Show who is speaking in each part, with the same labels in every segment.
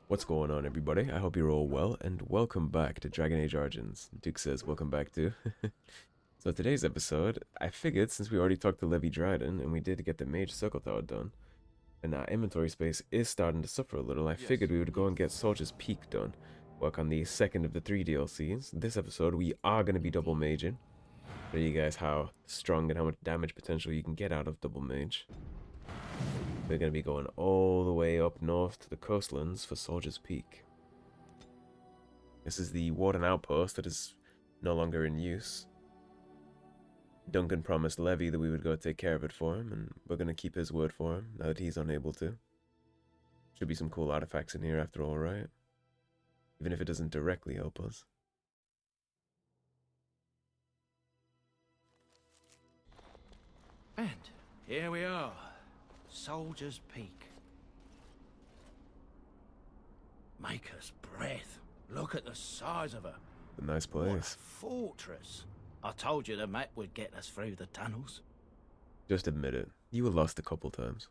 Speaker 1: What's going on, everybody? I hope you're all well, and welcome back to Dragon Age Origins. Duke says welcome back too. So today's episode, I figured since we already talked to Levy Dryden and we did get the Mage Circle Tower done, and our inventory space is starting to suffer a little, I figured we would go and get Soldier's Peak done. Work on the second of the 3 DLCs. This episode, we are going to be double maging. Show you guys how strong and how much damage potential you can get out of double mage. We're going to be going all the way up north to the coastlands for Soldier's Peak. This is the Warden outpost that is no longer in use. Duncan promised Levy that we would go take care of it for him, and we're going to keep his word for him now that he's unable to. Should be some cool artifacts in here after all, right? Even if it doesn't directly help us.
Speaker 2: And here we are, Soldier's Peak. Maker's breath. Look at the size of her.
Speaker 1: A nice
Speaker 2: What a
Speaker 1: place.
Speaker 2: fortress. I told you the map would get us through the tunnels.
Speaker 1: Just admit it. You were lost a couple times.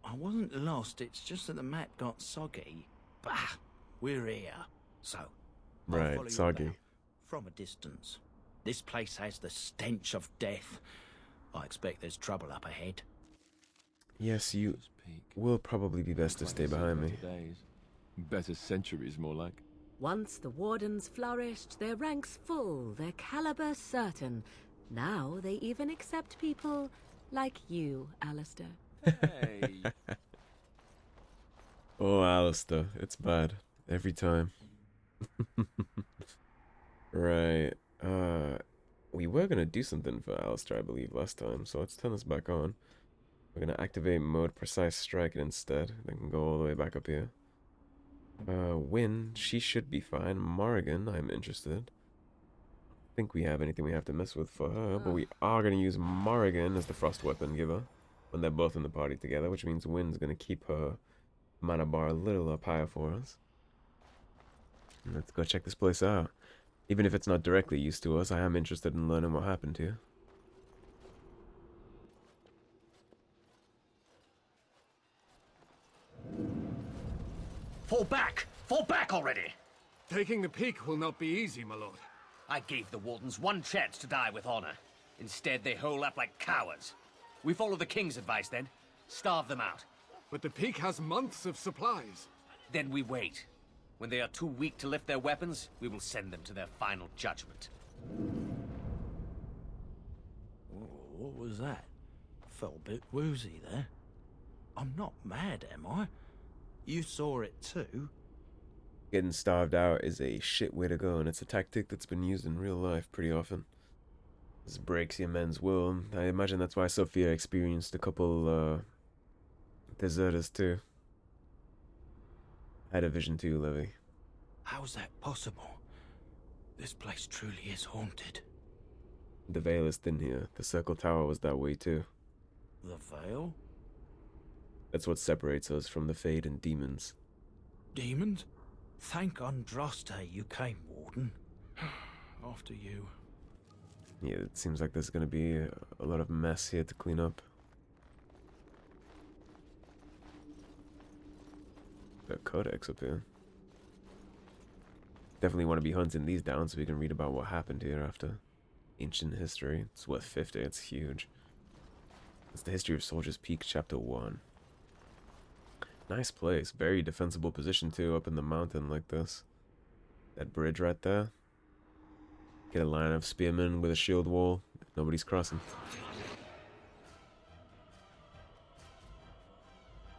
Speaker 2: I wasn't lost, it's just that the map got soggy. Bah, we're here. So, I'll
Speaker 1: Right,
Speaker 2: follow you
Speaker 1: soggy.
Speaker 2: about from a distance. This place has the stench of death. I expect there's trouble up ahead.
Speaker 1: Yes, you will probably be best to stay behind me.
Speaker 3: Better centuries, more like.
Speaker 4: Once the Wardens flourished, their ranks full, their caliber certain. Now they even accept people like you, Alistair.
Speaker 3: Hey.
Speaker 1: Oh, Alistair, it's bad. Every time. Right. We were gonna do something for Alistair, I believe, last time, so let's turn this back on. We're gonna activate mode precise striking instead. Then can go all the way back up here. Wynne, she should be fine. Morrigan, I'm interested. I think we have anything we have to mess with for her, but we are gonna use Morrigan as the frost weapon giver when they're both in the party together, which means Wynne's gonna keep her mana bar a little up higher for us. Let's go check this place out. Even if it's not directly used to us, I am interested in learning what happened here.
Speaker 5: Fall back! Fall back already!
Speaker 6: Taking the peak will not be easy, my lord.
Speaker 5: I gave the Wardens one chance to die with honor. Instead, they hole up like cowards. We follow the King's advice then. Starve them out.
Speaker 6: But the peak has months of supplies.
Speaker 5: Then we wait. When they are too weak to lift their weapons, we will send them to their final judgment.
Speaker 2: Oh, what was that? Felt a bit woozy there. I'm not mad, am I? You saw it too.
Speaker 1: Getting starved out is a shit way to go, and it's a tactic that's been used in real life pretty often. This breaks your men's will, and I imagine that's why Sophia experienced a couple, deserters too. I had a vision too, Levy.
Speaker 2: How's that possible? This place truly is haunted.
Speaker 1: The Veil is thin here. The Circle Tower was that way too.
Speaker 2: The Veil?
Speaker 1: That's what separates us from the Fade and demons.
Speaker 2: Demons? Thank Andraste you came, Warden. After you.
Speaker 1: Yeah, it seems like there's gonna be a lot of mess here to clean up. Got codex up here. Definitely want to be hunting these down so we can read about what happened here after ancient history. It's worth 50, it's huge. It's the history of Soldier's Peak, chapter 1. Nice place, very defensible position too, up in the mountain like this. That bridge right there. Get a line of spearmen with a shield wall. Nobody's crossing.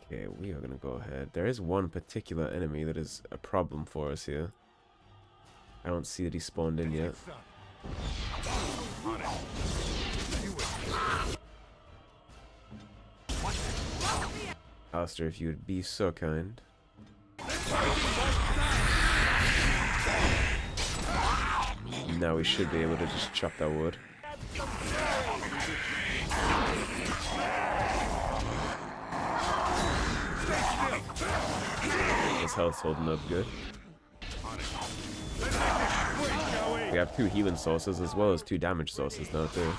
Speaker 1: Okay, we are gonna go ahead. There is one particular enemy that is a problem for us here. I don't see that he spawned in yet. Alistair, if you would be so kind. Now we should be able to just chop that wood. His health's holding up good. We have 2 healing sources as well as 2 damage sources now too.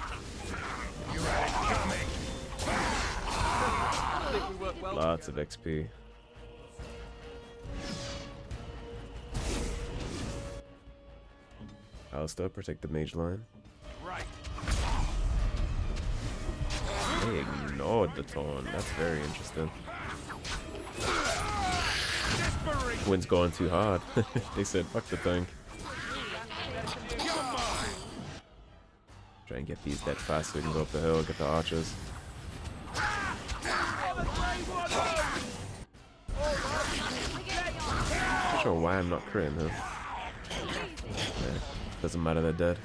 Speaker 1: Lots of XP. Alistair, protect the mage line.
Speaker 2: Right.
Speaker 1: They ignored the taunt. That's very interesting. Wynne's going too hard. They said, fuck the thing. Try and get these dead fast so we can go up the hill, get the archers. Not sure why I'm not critting her. Yeah, doesn't matter, they're dead.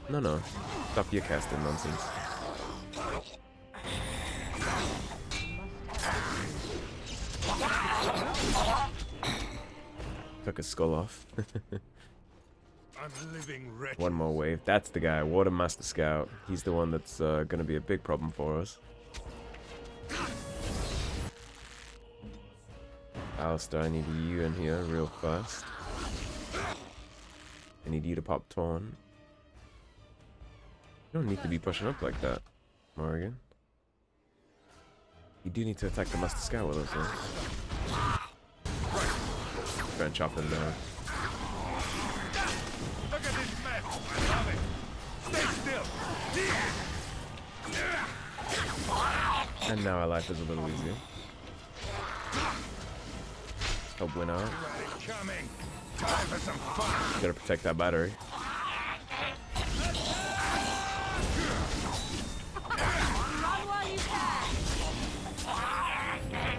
Speaker 1: No. Stop your casting nonsense. Took his skull off.
Speaker 2: I'm living wretched.
Speaker 1: One more wave. That's the guy, Warden Master Scout. He's the one that's gonna be a big problem for us. Alistair, I need you in here real fast. I need you to pop Torn. You don't need to be pushing up like that, Morrigan. You do need to attack the Master Scout with us, though. Try and chop him down.
Speaker 2: Look at this mess. I love it. Stay still.
Speaker 1: And now our life is a little easier. Help Wynne out.
Speaker 2: Coming. Time for some fun.
Speaker 1: Gotta protect that battery.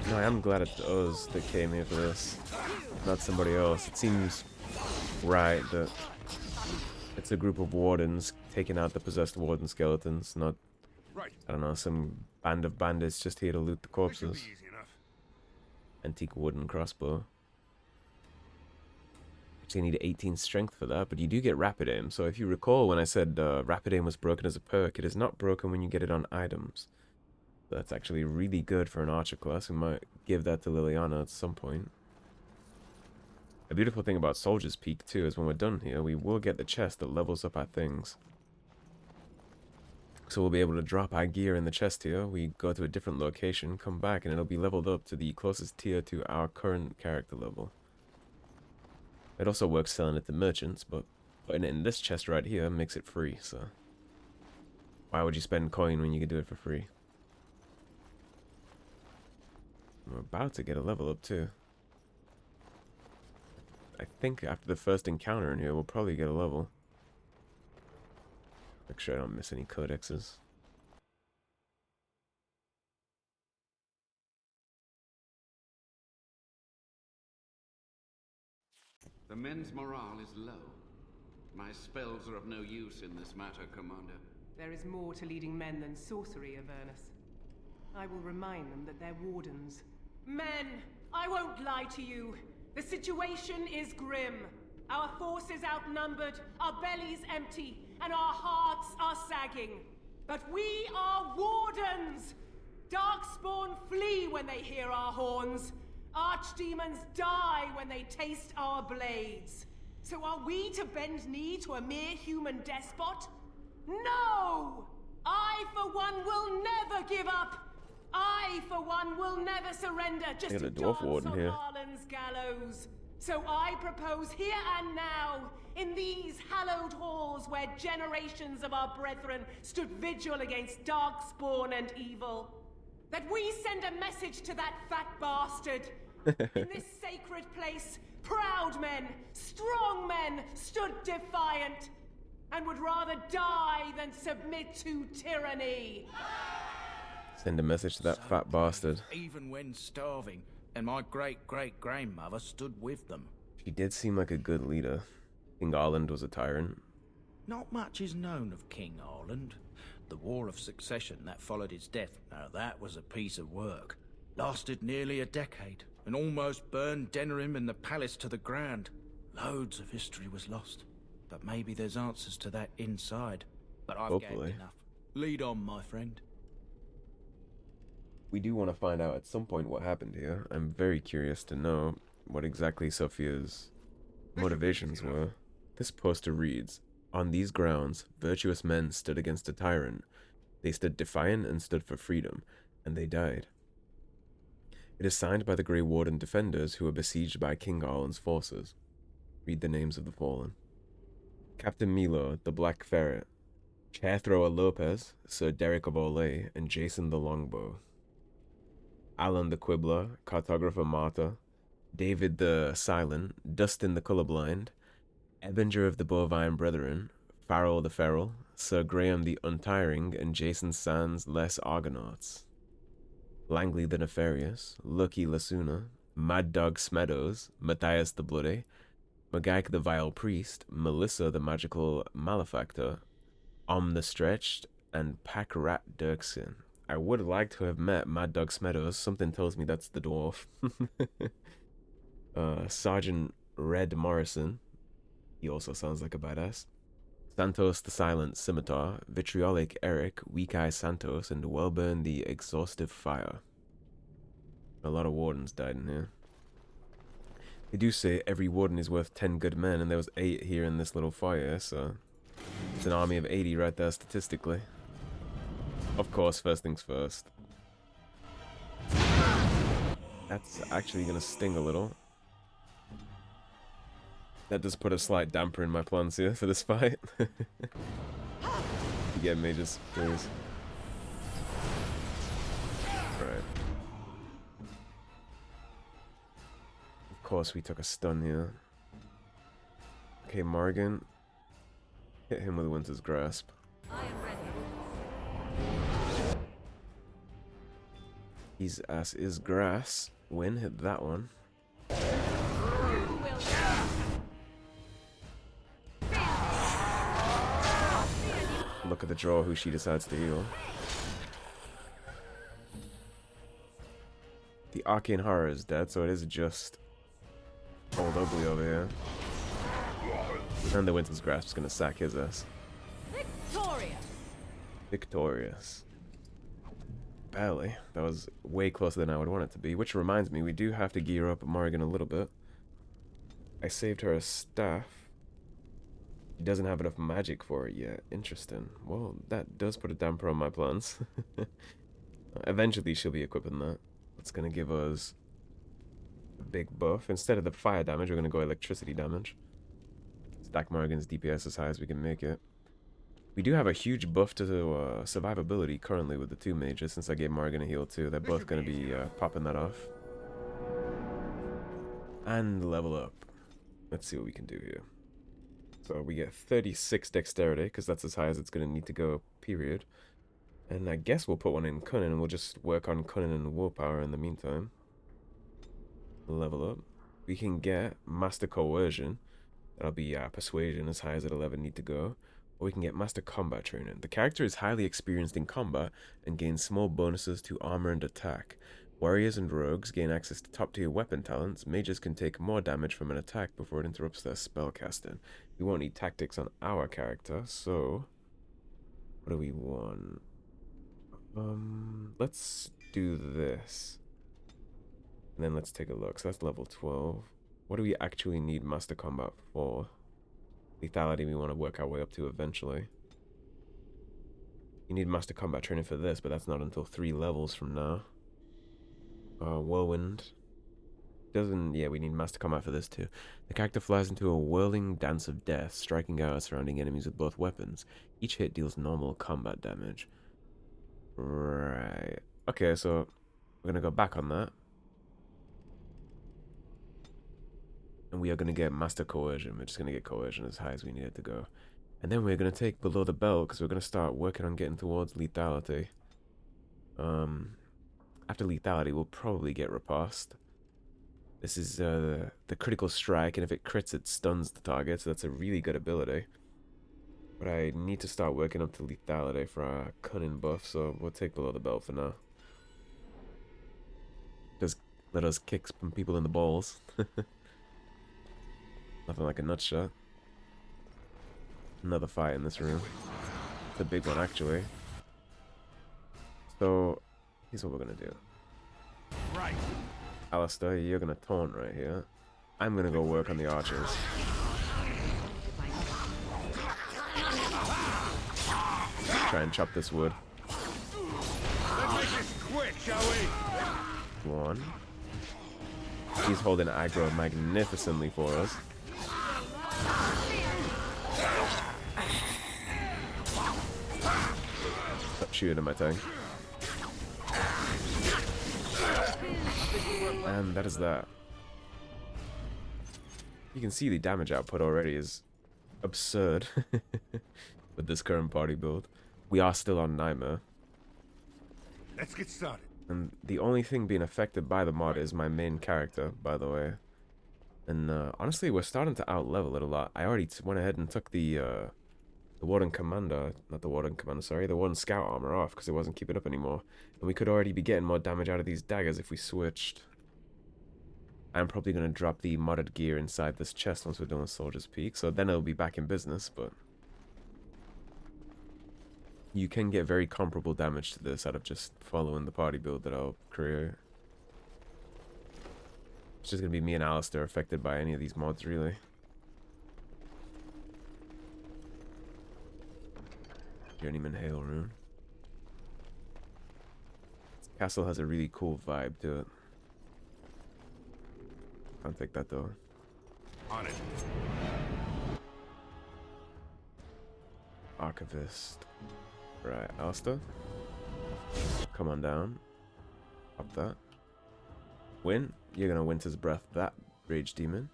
Speaker 1: No, I am glad it's us that came here for this, not somebody else. It seems right that it's a group of wardens taking out the possessed warden skeletons, not, I don't know, some band of bandits just here to loot the corpses. Antique wooden crossbow. Actually, I need 18 strength for that, but you do get rapid aim. So if you recall when I said rapid aim was broken as a perk, it is not broken when you get it on items. That's actually really good for an archer class. We might give that to Liliana at some point. A beautiful thing about Soldier's Peak too is when we're done here, we will get the chest that levels up our things. So we'll be able to drop our gear in the chest here. We go to a different location, come back, and it'll be leveled up to the closest tier to our current character level. It also works selling it to merchants, but putting it in this chest right here makes it free, so why would you spend coin when you can do it for free? We're about to get a level up too. I think after the first encounter in here, we'll probably get a level. Make sure I don't miss any codexes.
Speaker 7: The men's morale is low. My spells are of no use in this matter, Commander.
Speaker 8: There is more to leading men than sorcery, Avernus. I will remind them that they're wardens. Men, I won't lie to you. The situation is grim. Our forces outnumbered, our bellies empty, and our hearts are sagging. But we are wardens! Darkspawn flee when they hear our horns. Archdemons die when they taste our blades. So are we to bend knee to a mere human despot? No! I, for one, will never give up! I, for one, will never surrender just to dance on Harlan's gallows. So I propose here and now, in these hallowed halls where generations of our brethren stood vigil against Darkspawn and evil, that we send a message to that fat bastard. In this sacred place, proud men, strong men stood defiant, and would rather die than submit to tyranny.
Speaker 1: Send a message to that fat bastard.
Speaker 2: Even when starving, and my great-great-grandmother stood with them.
Speaker 1: She did seem like a good leader. King Arland was a tyrant.
Speaker 2: Not much is known of King Arland. The War of Succession that followed his death, now that was a piece of work. Lasted nearly a decade, and almost burned Denerim and the palace to the ground. Loads of history was lost, but maybe there's answers to that inside. But I've gained enough. Lead on, my friend.
Speaker 1: We do want to find out at some point what happened here. I'm very curious to know what exactly Sophia's motivations were. This poster reads, "On these grounds, virtuous men stood against a tyrant. They stood defiant and stood for freedom, and they died. It is signed by the Grey Warden defenders who were besieged by King Arlen's forces. Read the names of the fallen. Captain Milo, the Black Ferret, Chair Thrower Lopez, Sir Derek of Olay, and Jason the Longbow. Alan the Quibbler, Cartographer Marta, David the Silent, Dustin the Colorblind, Ebinger of the Bovine Brethren, Farrell the Feral, Sir Graham the Untiring, and Jason Sands less Argonauts. Langley the Nefarious, Lucky Lasuna, Mad Dog Smeadows, Matthias the Bloody, Magaik the Vile Priest, Melissa the Magical Malefactor, the Stretched, and Pack Rat Dirksen. I would like to have met Mad Dog Smeadows. Something tells me that's the dwarf. Sergeant Red Morrison. He also sounds like a badass. Santos the Silent Scimitar, Vitriolic Eric, Weak Eye Santos, and Wellburn the Exhaustive Fire. A lot of wardens died in here. They do say every warden is worth 10 good men, and there was 8 here in this little fire, so it's an army of 80 right there statistically. Of course, first things first. That's actually gonna sting a little. That does put a slight damper in my plans here for this fight. You get mages, please. Right. Of course we took a stun here. Okay, Morrigan. Hit him with Winter's Grasp.
Speaker 4: I am ready.
Speaker 1: His ass is grass. Wynne hit that one. Look at the draw who she decides to heal. The Arcane Horror is dead, so it is just old ugly over here. And the Winter's Grasp is gonna sack his ass.
Speaker 4: Victorious!
Speaker 1: Victorious. Barely. That was way closer than I would want it to be. Which reminds me, we do have to gear up Morrigan a little bit. I saved her a staff. She doesn't have enough magic for it yet. Interesting. Well, that does put a damper on my plans. Eventually she'll be equipping that. It's gonna give us a big buff. Instead of the fire damage, we're gonna go electricity damage. Stack Morrigan's DPS as high as we can make it. We do have a huge buff to survivability currently with the 2 mages, since I gave Morrigan a heal too. They're both gonna be popping that off. And level up. Let's see what we can do here. So we get 36 dexterity, because that's as high as it's going to need to go, period. And I guess we'll put one in Cunning, and we'll just work on Cunning and Willpower in the meantime. Level up. We can get Master Coercion. That'll be Persuasion, as high as at 11 need to go. Or we can get Master Combat Training. The character is highly experienced in combat, and gains small bonuses to armor and attack. Warriors and rogues gain access to top-tier weapon talents. Mages can take more damage from an attack before it interrupts their spellcasting. We won't need tactics on our character, so what do we want? Let's do this. And then let's take a look. So that's level 12. What do we actually need Master Combat for? Lethality we want to work our way up to eventually. You need Master Combat Training for this, but that's not until 3 levels from now. Whirlwind. Yeah, we need Master Combat for this too. The character flies into a whirling dance of death, striking out at surrounding enemies with both weapons. Each hit deals normal combat damage. Right. Okay, so we're gonna go back on that. And we are gonna get Master Coercion. We're just gonna get Coercion as high as we need it to go. And then we're gonna take Below the Belt, because we're gonna start working on getting towards lethality. After lethality, we'll probably get Riposte. This is the critical strike, and if it crits, it stuns the target, so that's a really good ability. But I need to start working up to lethality for our Cunning buff, so we'll take Below the Belt for now. Just let us kick some people in the balls. Nothing like a nutshot. Another fight in this room. It's a big one, actually. So, here's what we're gonna do.
Speaker 6: Right.
Speaker 1: Alistair, you're gonna taunt right here. I'm gonna go work on the archers. Try and chop this wood.
Speaker 6: Let's make this quick, shall we?
Speaker 1: 1, He's holding aggro magnificently for us. Stop shooting at my tank. And that is that. You can see the damage output already is absurd with this current party build. We are still on Nightmare.
Speaker 9: Let's get started.
Speaker 1: And the only thing being affected by the mod is my main character, by the way. And honestly, we're starting to out-level it a lot. I already went ahead and took the Warden Commander, not the Warden Commander, sorry, the Warden Scout armor off because it wasn't keeping up anymore. And we could already be getting more damage out of these daggers if we switched. I'm probably going to drop the modded gear inside this chest once we're done with Soldier's Peak, so then it'll be back in business, but you can get very comparable damage to this out of just following the party build that I'll create. It's just going to be me and Alistair affected by any of these mods, really. Journeyman Hail Rune. This castle has a really cool vibe to it. Can't take that though.
Speaker 9: On it.
Speaker 1: Archivist. Right, Alistair. Come on down. Up that. Wynne, you're gonna Winter's Breath that Rage Demon.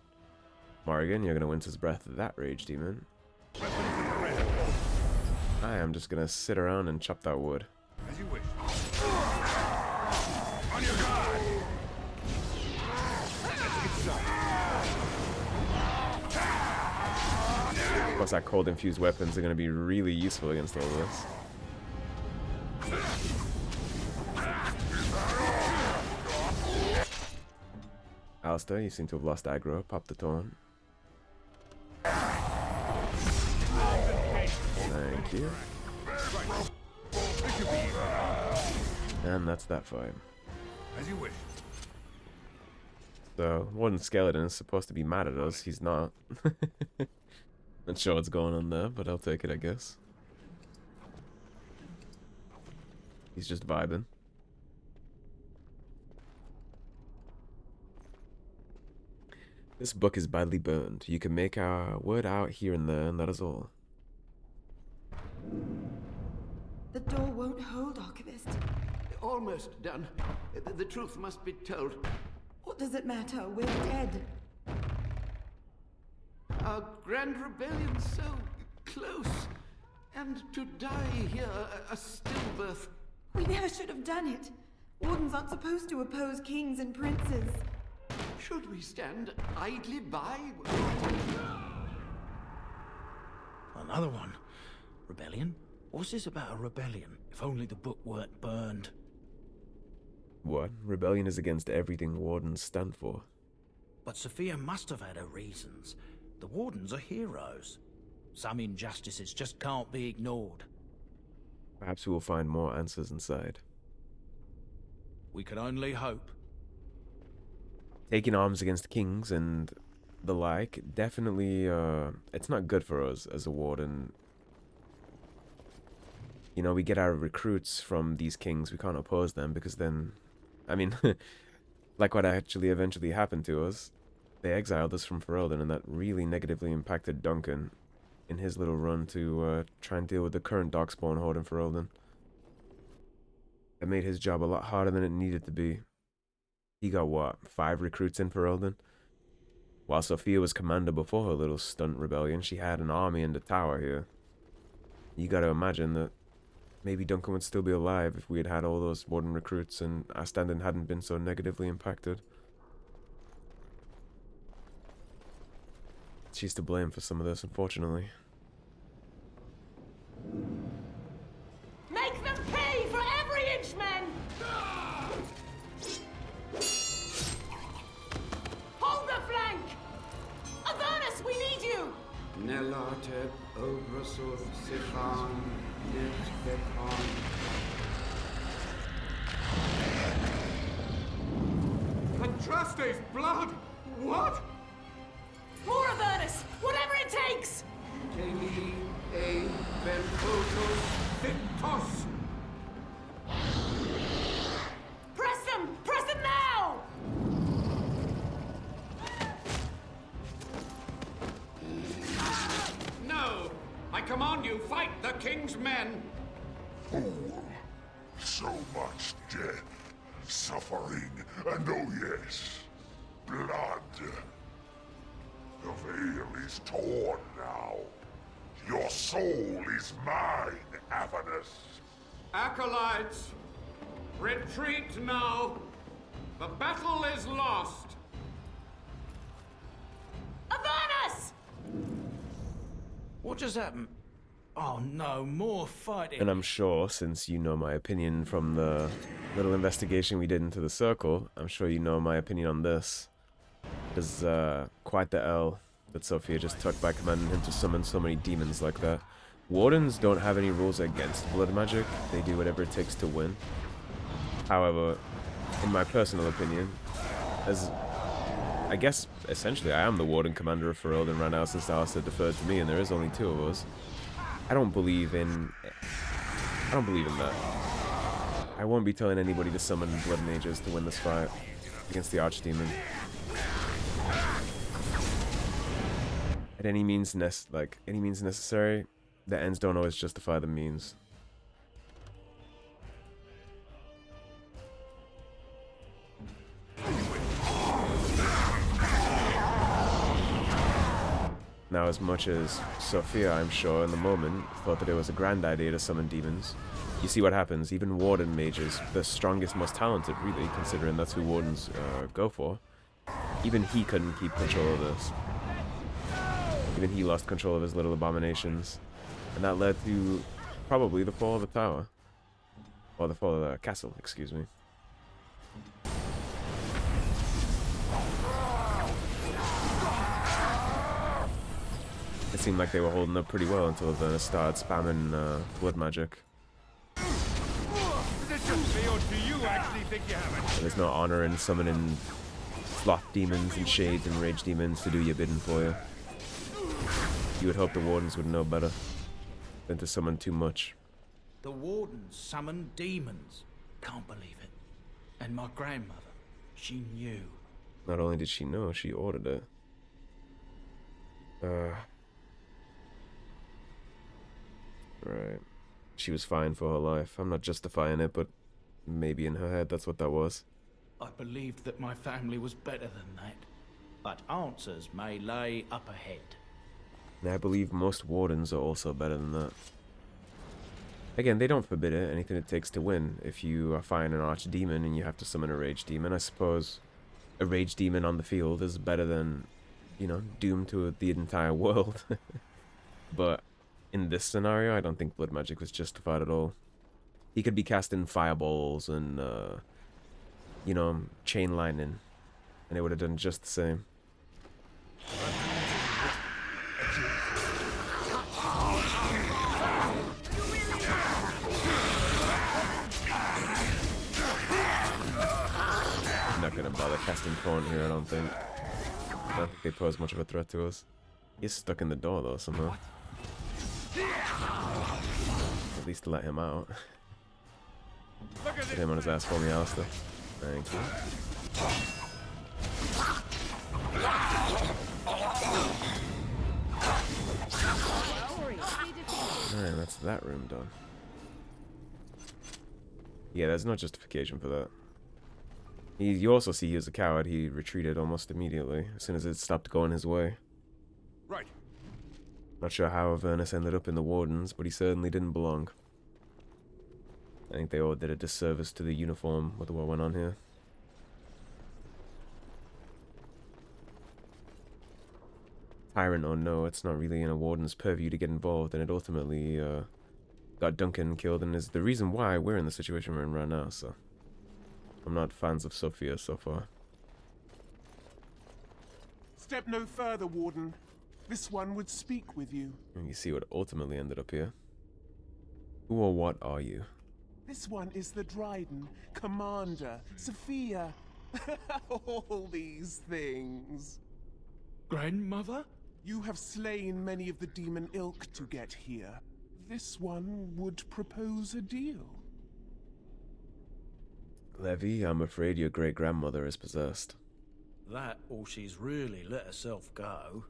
Speaker 1: Morrigan, you're gonna Winter's Breath that Rage Demon. I am just gonna sit around and chop that wood.
Speaker 9: As you wish. On your guard.
Speaker 1: Of course, our cold infused weapons are going to be really useful against all of this. Alistair, you seem to have lost aggro. Pop the taunt. Thank you. And that's that fight.
Speaker 9: As you wish.
Speaker 1: So, Warden Skeleton is supposed to be mad at us. He's not. Not sure what's going on there, but I'll take it, I guess. He's just vibing. This book is badly burned. You can make our word out here and there, and that is all.
Speaker 10: The door won't hold, Archivist.
Speaker 7: Almost done. The truth must be told.
Speaker 10: What does it matter? We're dead.
Speaker 7: Our grand rebellion so close. And to die here, a stillbirth.
Speaker 10: We never should have done it. Wardens aren't supposed to oppose kings and princes.
Speaker 7: Should we stand idly by?
Speaker 2: Another one. Rebellion? What's this about a rebellion? If only the book weren't burned.
Speaker 1: What? Rebellion is against everything Wardens stand for.
Speaker 2: But Sophia must have had her reasons. The Wardens are heroes. Some injustices just can't be ignored.
Speaker 1: Perhaps we will find more answers inside.
Speaker 2: We can only hope.
Speaker 1: Taking arms against kings and the like, definitely, it's not good for us as a warden. You know, we get our recruits from these kings, we can't oppose them because then, I mean, like what actually eventually happened to us, they exiled us from Ferelden, and that really negatively impacted Duncan in his little run to try and deal with the current Darkspawn horde in Ferelden. It made his job a lot harder than it needed to be. He got, what, 5 recruits in Ferelden? While Sophia was commander before her little stunt rebellion, she had an army in the tower here. You gotta imagine that maybe Duncan would still be alive if we had had all those warden recruits and our standing hadn't been so negatively impacted. She's to blame for some of this, unfortunately.
Speaker 8: Make them pay for every inch, men! Hold the flank! Avernus, we need you!
Speaker 7: Nelate Obrasoth Sifan Nit Bekon.
Speaker 6: Andraste's blood! What?
Speaker 8: More Avernus! Whatever it takes!
Speaker 7: Teli A Benfotos
Speaker 6: Victos!
Speaker 8: Press them! Press them now!
Speaker 6: fight the king's men.
Speaker 9: Fool. So much death, suffering, and oh yes, blood. The veil is torn now. Your soul is mine, Avernus.
Speaker 6: Acolytes, retreat now. The battle is lost.
Speaker 10: Avernus!
Speaker 2: What just happened? Oh no, more fighting.
Speaker 1: And I'm sure, since you know my opinion from the little investigation we did into the circle, I'm sure you know my opinion on this. It is quite the L that Sophia just took by commanding him to summon so many demons like that. Wardens don't have any rules against blood magic. They do whatever it takes to win. However, in my personal opinion, as I guess essentially I am the Warden Commander of Ferelden right now, since Alistair deferred to me and there is only two of us. I don't believe in that. I won't be telling anybody to summon blood mages to win this fight against the Archdemon. At any means necessary, the ends don't always justify the means. Now, as much as Sophia, I'm sure, in the moment, thought that it was a grand idea to summon demons, you see what happens. Even Warden mages, the strongest, most talented, really, considering that's who Wardens go for, even he couldn't keep control of this. Even he lost control of his little abominations. And that led to probably the fall of the tower. Or the fall of the castle, excuse me. It seemed like they were holding up pretty well until Avernus started spamming blood magic. There's no honor in summoning sloth demons and shades and rage demons to do your bidding for you. You would hope the Wardens would know better than to summon too much.
Speaker 2: The Wardens summoned demons. Can't believe it. And my grandmother, she knew.
Speaker 1: Not only did she know, she ordered it. Right. She was fine for her life. I'm not justifying it, but maybe in her head that's what that was.
Speaker 2: I believed that my family was better than that. But answers may lay up ahead.
Speaker 1: And I believe most Wardens are also better than that. Again, they don't forbid it, anything it takes to win. If you are fighting an Archdemon and you have to summon a Rage Demon, I suppose a Rage Demon on the field is better than, you know, doom to the entire world. But in this scenario, I don't think blood magic was justified at all. He could be casting fireballs and, you know, chain lightning, and it would have done just the same. I'm not gonna bother casting Thorn here, I don't think. I don't think they pose much of a threat to us. He's stuck in the door, though, somehow. At least to let him out. Get him on his ass for me, Alistair. Thank you. Alright, that's that room done. Yeah, there's no justification for that. You also see he was a coward. He retreated almost immediately as soon as it stopped going his way.
Speaker 9: Right.
Speaker 1: Not sure how Avernus ended up in the Wardens, but he certainly didn't belong. I think they all did a disservice to the uniform with what went on here. Tyrant or no, it's not really in a Warden's purview to get involved, and it ultimately got Duncan killed, and is the reason why we're in the situation we're in right now, so... I'm not fans of Sophia so far.
Speaker 11: Step no further, Warden. This one would speak with you.
Speaker 1: And you see what ultimately ended up here. Who or what are you?
Speaker 11: This one is the Dryden, Commander, Sophia. All these things.
Speaker 2: Grandmother?
Speaker 11: You have slain many of the demon ilk to get here. This one would propose a deal.
Speaker 1: Levy, I'm afraid your great-grandmother is possessed.
Speaker 2: That or she's really let herself go.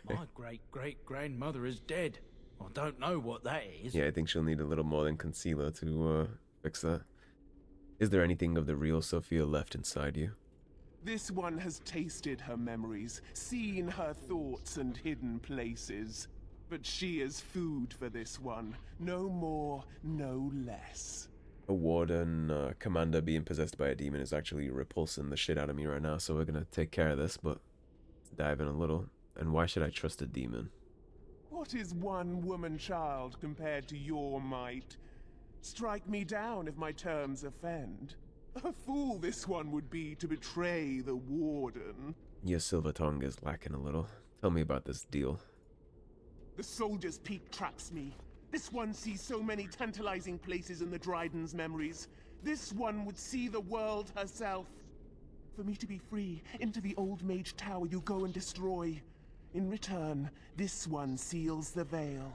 Speaker 2: My great-great-grandmother is dead. I don't know what that is.
Speaker 1: Yeah, I think she'll need a little more than concealer to fix that. Is there anything of the real Sophia left inside you?
Speaker 11: This one has tasted her memories, seen her thoughts and hidden places. But she is food for this one. No more, no less.
Speaker 1: A warden commander being possessed by a demon is actually repulsing the shit out of me right now, so we're gonna take care of this, but let's dive in a little. And why should I trust a demon?
Speaker 11: What is one woman child compared to your might? Strike me down if my terms offend. A fool this one would be to betray the warden.
Speaker 1: Your silver tongue is lacking a little. Tell me about this deal.
Speaker 11: The soldier's peak traps me. This one sees so many tantalizing places in the Dryden's memories. This one would see the world herself. For me to be free, into the old mage tower you go and destroy. In return, this one seals the veil.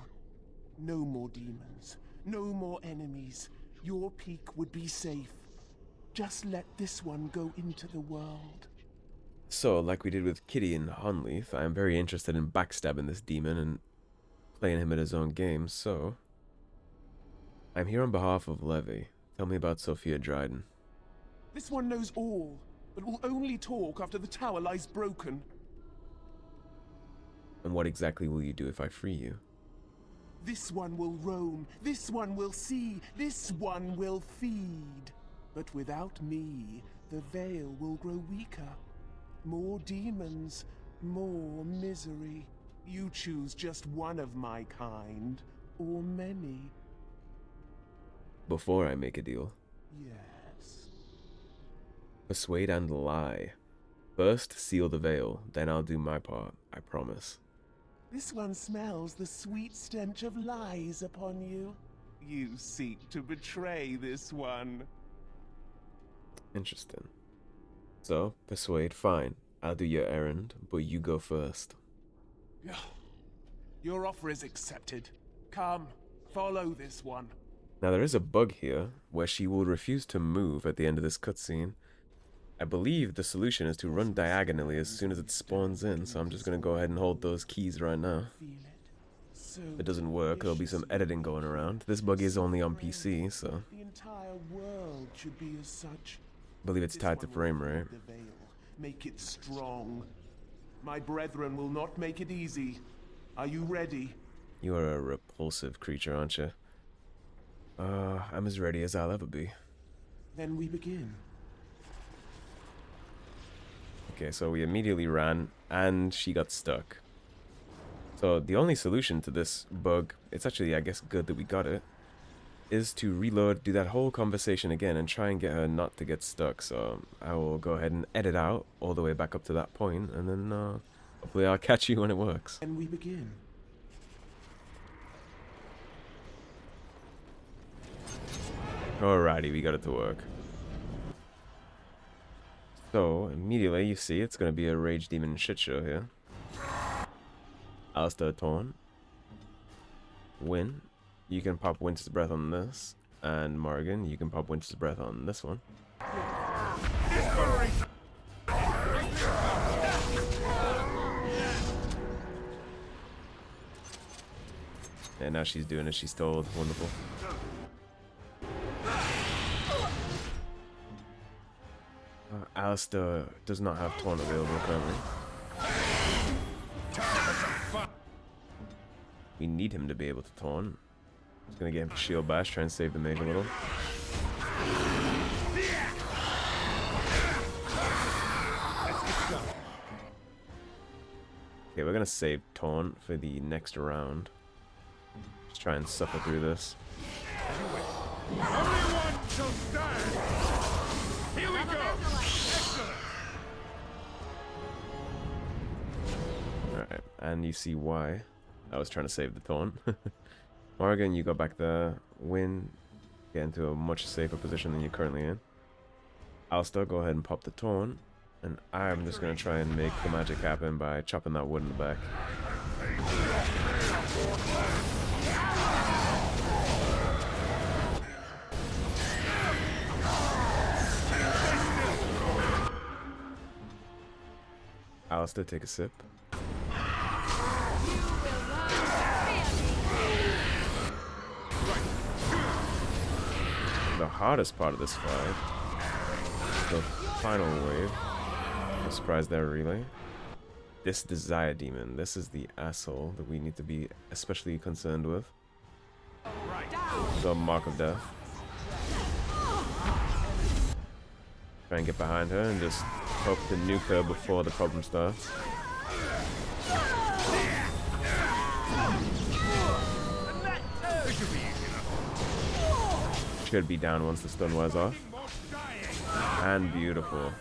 Speaker 11: No more demons. No more enemies. Your peak would be safe. Just let this one go into the world.
Speaker 1: So, like we did with Kitty and Honleith, I am very interested in backstabbing this demon and playing him at his own game, so I'm here on behalf of Levy. Tell me about Sophia Dryden.
Speaker 11: This one knows all, but will only talk after the tower lies broken.
Speaker 1: And what exactly will you do if I free you?
Speaker 11: This one will roam, this one will see, this one will feed. But without me, the veil will grow weaker. More demons, more misery. You choose just one of my kind, or many.
Speaker 1: Before I make a deal.
Speaker 11: Yes.
Speaker 1: Persuade and lie. First, seal the veil, then I'll do my part, I promise.
Speaker 11: This one smells the sweet stench of lies upon you. You seek to betray this one.
Speaker 1: Interesting. So, persuade, fine. I'll do your errand, but you go first.
Speaker 11: Your offer is accepted. Come, follow this one.
Speaker 1: Now there is a bug here, where she will refuse to move at the end of this cutscene. I believe the solution is to run diagonally as soon as it spawns in, so I'm just gonna go ahead and hold those keys right now. If it doesn't work, there'll be some editing going around. This bug is only on PC, so
Speaker 11: The entire world should be as such.
Speaker 1: I believe it's tied to frame rate.
Speaker 11: The veil. Make it strong. My brethren will not make it easy. Are you ready?
Speaker 1: You are a repulsive creature, aren't you? I'm as ready as I'll ever be.
Speaker 11: Then we begin.
Speaker 1: Okay, so we immediately ran, and she got stuck. So the only solution to this bug, it's actually, I guess, good that we got it, is to reload, do that whole conversation again, and try and get her not to get stuck. So I will go ahead and edit out all the way back up to that point, and then hopefully I'll catch you when it works.
Speaker 11: And we begin.
Speaker 1: Alrighty, we got it to work. So, immediately you see it's going to be a Rage Demon shit show here. Alistair Torn. Wynne, you can pop Winter's Breath on this. And Morrigan, you can pop Winter's Breath on this one. And now she's doing as she's told. Wonderful. Alistair does not have Taunt available currently. We need him to be able to Taunt. Just gonna get him to Shield Bash, try and save the mage a little. Okay, we're gonna save Taunt for the next round. Just try and suffer through this.
Speaker 9: Everyone shall stand! Here we go! Excellent!
Speaker 1: Alright, and you see why I was trying to save the Taunt. Morrigan, you go back there. Wynne, get into a much safer position than you're currently in. Alistair, go ahead and pop the Taunt. And I'm just going to try and make the magic happen by chopping that wood in the back. Alistair, take a sip. hardest part of this fight. The final wave. No surprise there, really. This Desire Demon. This is the asshole that we need to be especially concerned with. The Mark of Death. Try and get behind her and just hope to nuke her before the problem starts. Should be down once the stun wears off. And beautiful.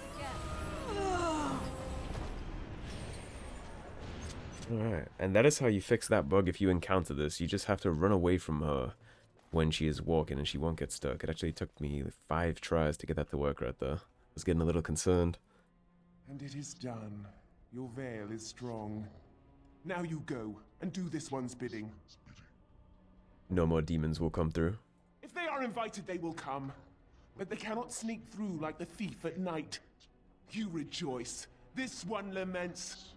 Speaker 1: Alright, and that is how you fix that bug if you encounter this. You just have to run away from her when she is walking and she won't get stuck. It actually took me 5 tries to get that to work right there. I was getting a little concerned.
Speaker 11: And it is done. Your veil is strong. Now you go and do this one's bidding.
Speaker 1: No more demons will come through.
Speaker 11: If they are invited, they will come. But they cannot sneak through like the thief at night. You rejoice. This one laments.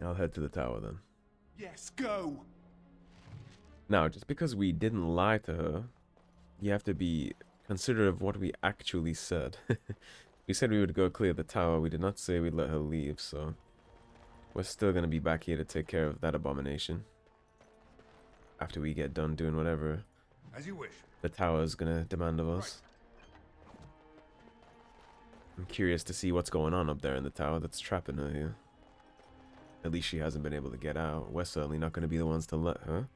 Speaker 1: I'll head to the tower then.
Speaker 11: Yes, go!
Speaker 1: Now, just because we didn't lie to her, you have to be considerate of what we actually said. We said we would go clear the tower. We did not say we'd let her leave, so we're still going to be back here to take care of that abomination. After we get done doing whatever
Speaker 9: As you wish.
Speaker 1: the tower is going to demand of us. I'm curious to see what's going on up there in the tower that's trapping her here. At least she hasn't been able to get out. We're certainly not going to be the ones to let her.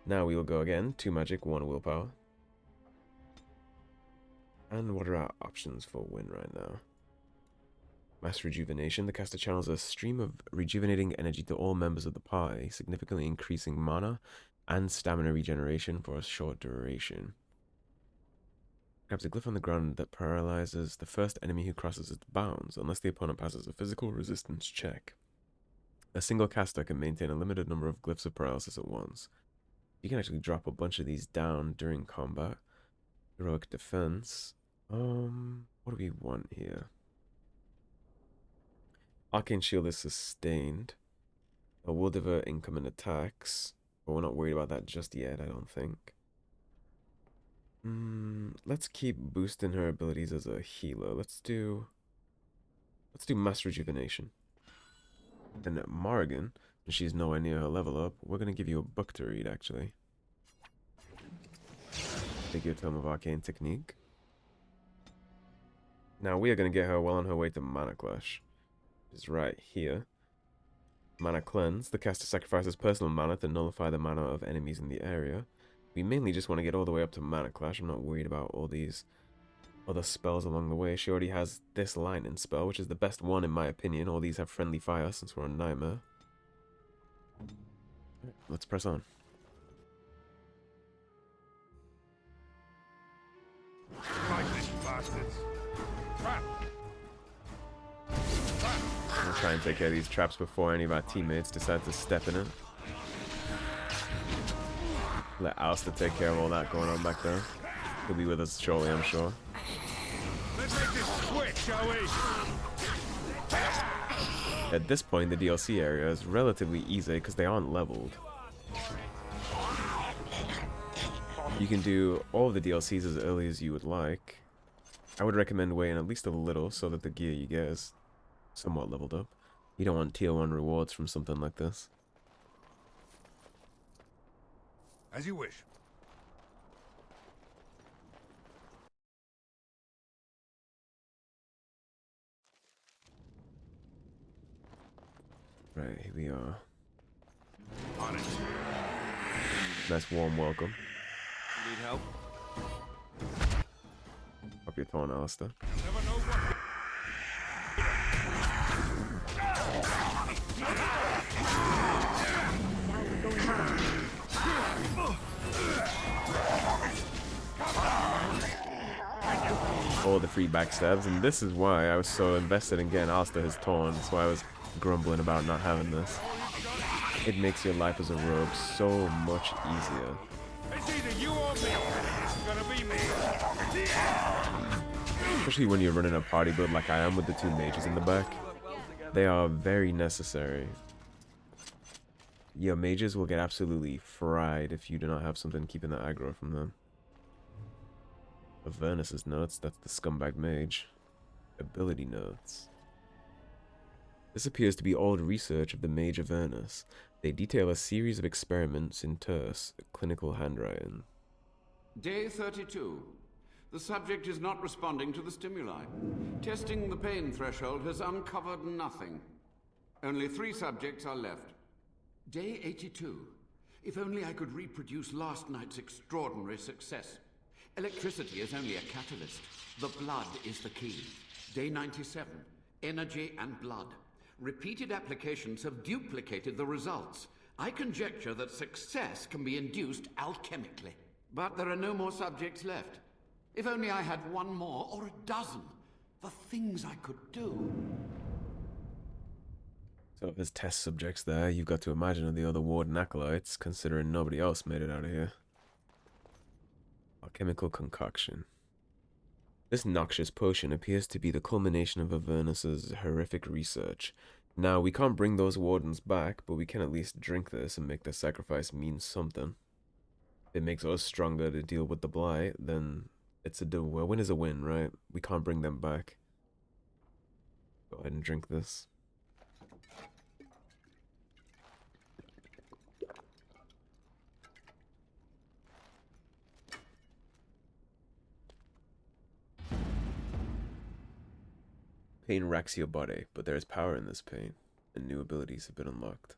Speaker 1: Now we will go again. 2 magic, 1 willpower. And what are our options for Wynne right now? Mass Rejuvenation. The caster channels a stream of rejuvenating energy to all members of the party, significantly increasing mana and stamina regeneration for a short duration. Grabs a glyph on the ground that paralyzes the first enemy who crosses its bounds, unless the opponent passes a physical resistance check. A single caster can maintain a limited number of glyphs of paralysis at once. You can actually drop a bunch of these down during combat. Heroic defense. What do we want here? Arcane Shield is sustained. It will divert incoming attacks, but we're not worried about that just yet, I don't think. Let's keep boosting her abilities as a healer. Let's do Mass Rejuvenation. And Morrigan, and she's nowhere near her level up, we're going to give you a book to read, actually. Take your Tome of Arcane Technique. Now we are going to get her well on her way to Mana Clash. Which is right here. Mana Cleanse. The caster sacrifices personal mana to nullify the mana of enemies in the area. We mainly just want to get all the way up to Mana Clash. I'm not worried about all these other spells along the way. She already has this lightning spell, which is the best one in my opinion. All these have friendly fire since we're on Nightmare. Let's press on.
Speaker 9: Like this, bastards. Trap.
Speaker 1: We'll try and take care of these traps before any of our teammates decide to step in it. Let Alistair take care of all that going on back there. He'll be with us shortly, I'm sure.
Speaker 9: Let's make this quick, shall we?
Speaker 1: At this point, the DLC area is relatively easy because they aren't leveled. You can do all of the DLCs as early as you would like. I would recommend waiting at least a little so that the gear you get is somewhat leveled up. You don't want tier 1 rewards from something like this.
Speaker 9: As you wish.
Speaker 1: Right, here we are.
Speaker 9: On it.
Speaker 1: Nice warm welcome.
Speaker 3: You need help?
Speaker 1: Up your tone, Alistair.
Speaker 9: Never know what.
Speaker 1: All the free backstabs, and this is why I was so invested in getting Alistair his taunt. That's why I was grumbling about not having this. It makes your life as a rogue so much easier.
Speaker 9: It's either you or me. It's gonna be me.
Speaker 1: Especially when you're running a party build like I am with the 2 mages in the back. They are very necessary. Your mages will get absolutely fried if you do not have something keeping the aggro from them. Avernus's notes, that's the scumbag mage. Ability notes. This appears to be old research of the mage Avernus. They detail a series of experiments in terse, clinical handwriting.
Speaker 6: Day 32. The subject is not responding to the stimuli. Testing the pain threshold has uncovered nothing. Only 3 subjects are left. Day 82. If only I could reproduce last night's extraordinary success. Electricity is only a catalyst. The blood is the key. Day 97. Energy and blood. Repeated applications have duplicated the results. I conjecture that success can be induced alchemically. But there are no more subjects left. If only I had 1 more, or a dozen. The things I could do.
Speaker 1: So if there's test subjects there, you've got to imagine the other Warden acolytes, considering nobody else made it out of here. Alchemical concoction. This noxious potion appears to be the culmination of Avernus's horrific research. Now, we can't bring those Wardens back, but we can at least drink this and make the sacrifice mean something. If it makes us stronger to deal with the Blight, then it's a win is a win, right? We can't bring them back. Go ahead and drink this. Pain racks your body, but there is power in this pain, and new abilities have been unlocked.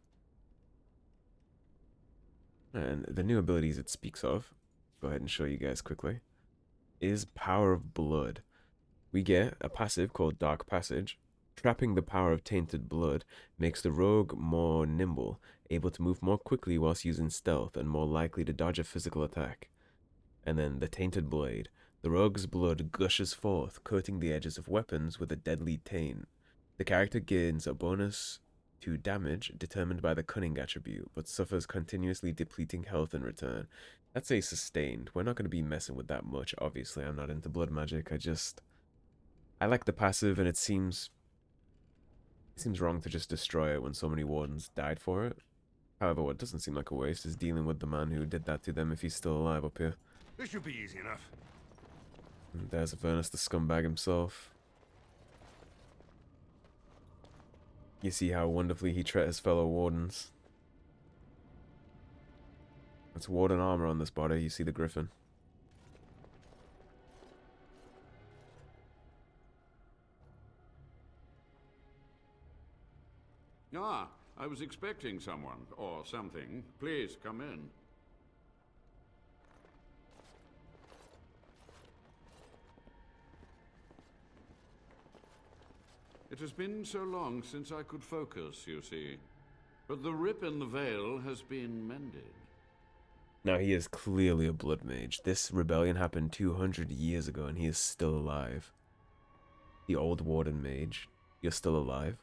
Speaker 1: And the new abilities it speaks of, go ahead and show you guys quickly, is Power of Blood. We get a passive called Dark Passage. Trapping the power of tainted blood makes the rogue more nimble, able to move more quickly whilst using stealth, and more likely to dodge a physical attack. And then the Tainted Blade. The rogue's blood gushes forth, coating the edges of weapons with a deadly taint. The character gains a bonus to damage determined by the cunning attribute, but suffers continuously depleting health in return. That's a sustained. We're not going to be messing with that much. Obviously, I'm not into blood magic. I like the passive, and it seems wrong to just destroy it when so many Wardens died for it. However, what doesn't seem like a waste is dealing with the man who did that to them if he's still alive up here.
Speaker 9: This should be easy enough.
Speaker 1: And there's Avernus, the scumbag himself. You see how wonderfully he treated his fellow Wardens. It's Warden armor on this body. You see the griffin.
Speaker 6: Ah, I was expecting someone, or something. Please, come in. It has been so long since I could focus, you see. But the rip in the veil has been mended.
Speaker 1: Now, he is clearly a blood mage. This rebellion happened 200 years ago, and he is still alive. The old Warden mage, you're still alive?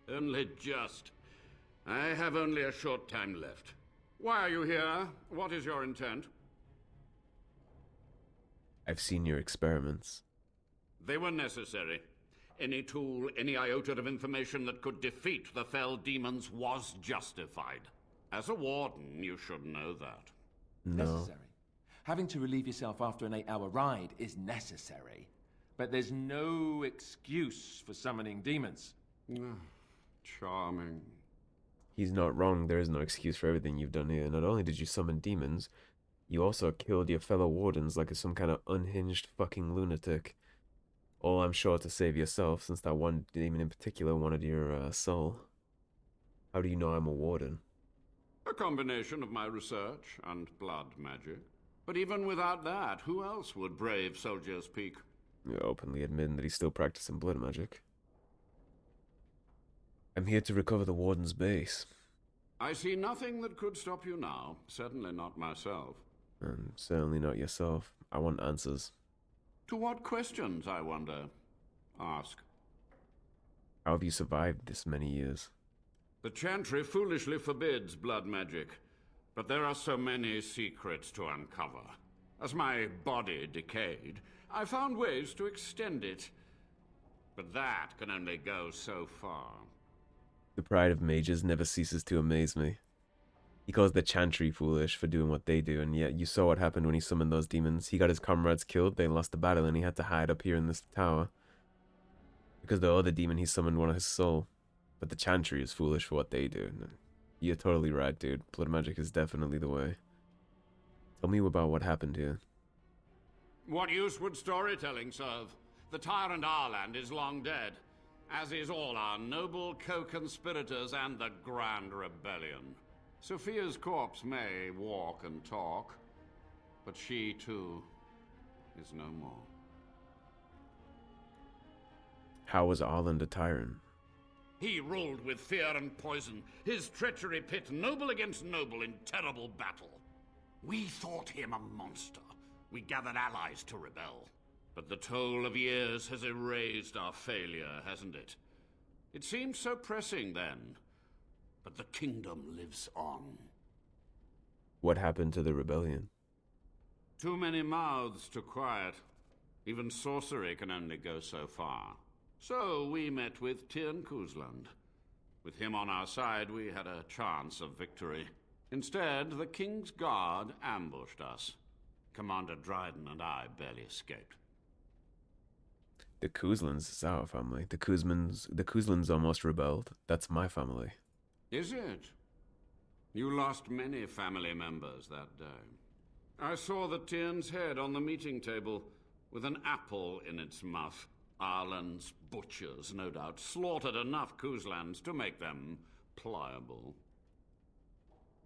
Speaker 6: Only just. I have only a short time left. Why are you here? What is your intent?
Speaker 1: I've seen your experiments.
Speaker 6: They were necessary. Any tool, any iota of information that could defeat the fell demons was justified. As a warden, you should know that.
Speaker 1: No.
Speaker 3: Necessary. Having to relieve yourself after an 8-hour ride is necessary. But there's no excuse for summoning demons.
Speaker 6: Charming.
Speaker 1: He's not wrong. There is no excuse for everything you've done here. Not only did you summon demons, you also killed your fellow Wardens like some kind of unhinged fucking lunatic. All I'm sure to save yourself, since that one demon in particular wanted your soul. How do you know I'm a Warden?
Speaker 6: A combination of my research and blood magic. But even without that, who else would brave Soldier's Peak?
Speaker 1: You're openly admitting that he's still practicing blood magic. I'm here to recover the Warden's base.
Speaker 6: I see nothing that could stop you now. Certainly not myself.
Speaker 1: And certainly not yourself. I want answers.
Speaker 6: To what questions, I wonder? Ask.
Speaker 1: How have you survived this many years?
Speaker 6: The Chantry foolishly forbids blood magic, but there are so many secrets to uncover. As my body decayed, I found ways to extend it. But that can only go so far.
Speaker 1: The pride of mages never ceases to amaze me. He calls the Chantry foolish for doing what they do, and yet you saw what happened when he summoned those demons. He got his comrades killed, they lost the battle, and he had to hide up here in this tower. Because the other demon, he summoned one of his soul. But the Chantry is foolish for what they do. You're totally right, dude. Blood magic is definitely the way. Tell me about what happened here.
Speaker 6: What use would storytelling serve? The tyrant Arland is long dead, as is all our noble co-conspirators and the Grand Rebellion. Sophia's corpse may walk and talk, but she, too, is no more.
Speaker 1: How was Arland a tyrant?
Speaker 6: He ruled with fear and poison, his treachery pit noble against noble in terrible battle. We thought him a monster. We gathered allies to rebel. But the toll of years has erased our failure, hasn't it? It seemed so pressing then. But the kingdom lives on.
Speaker 1: What happened to the rebellion?
Speaker 6: Too many mouths to quiet. Even sorcery can only go so far. So we met with Tyrn Kuzland. With him on our side, we had a chance of victory. Instead, the King's Guard ambushed us. Commander Dryden and I barely escaped.
Speaker 1: The Kuzlans is our family. The Kuzlans almost rebelled. That's my family.
Speaker 6: Is it? You lost many family members that day. I saw the Tyrn's head on the meeting table, with an apple in its mouth. Arland's butchers, no doubt, slaughtered enough Kuzlans to make them pliable.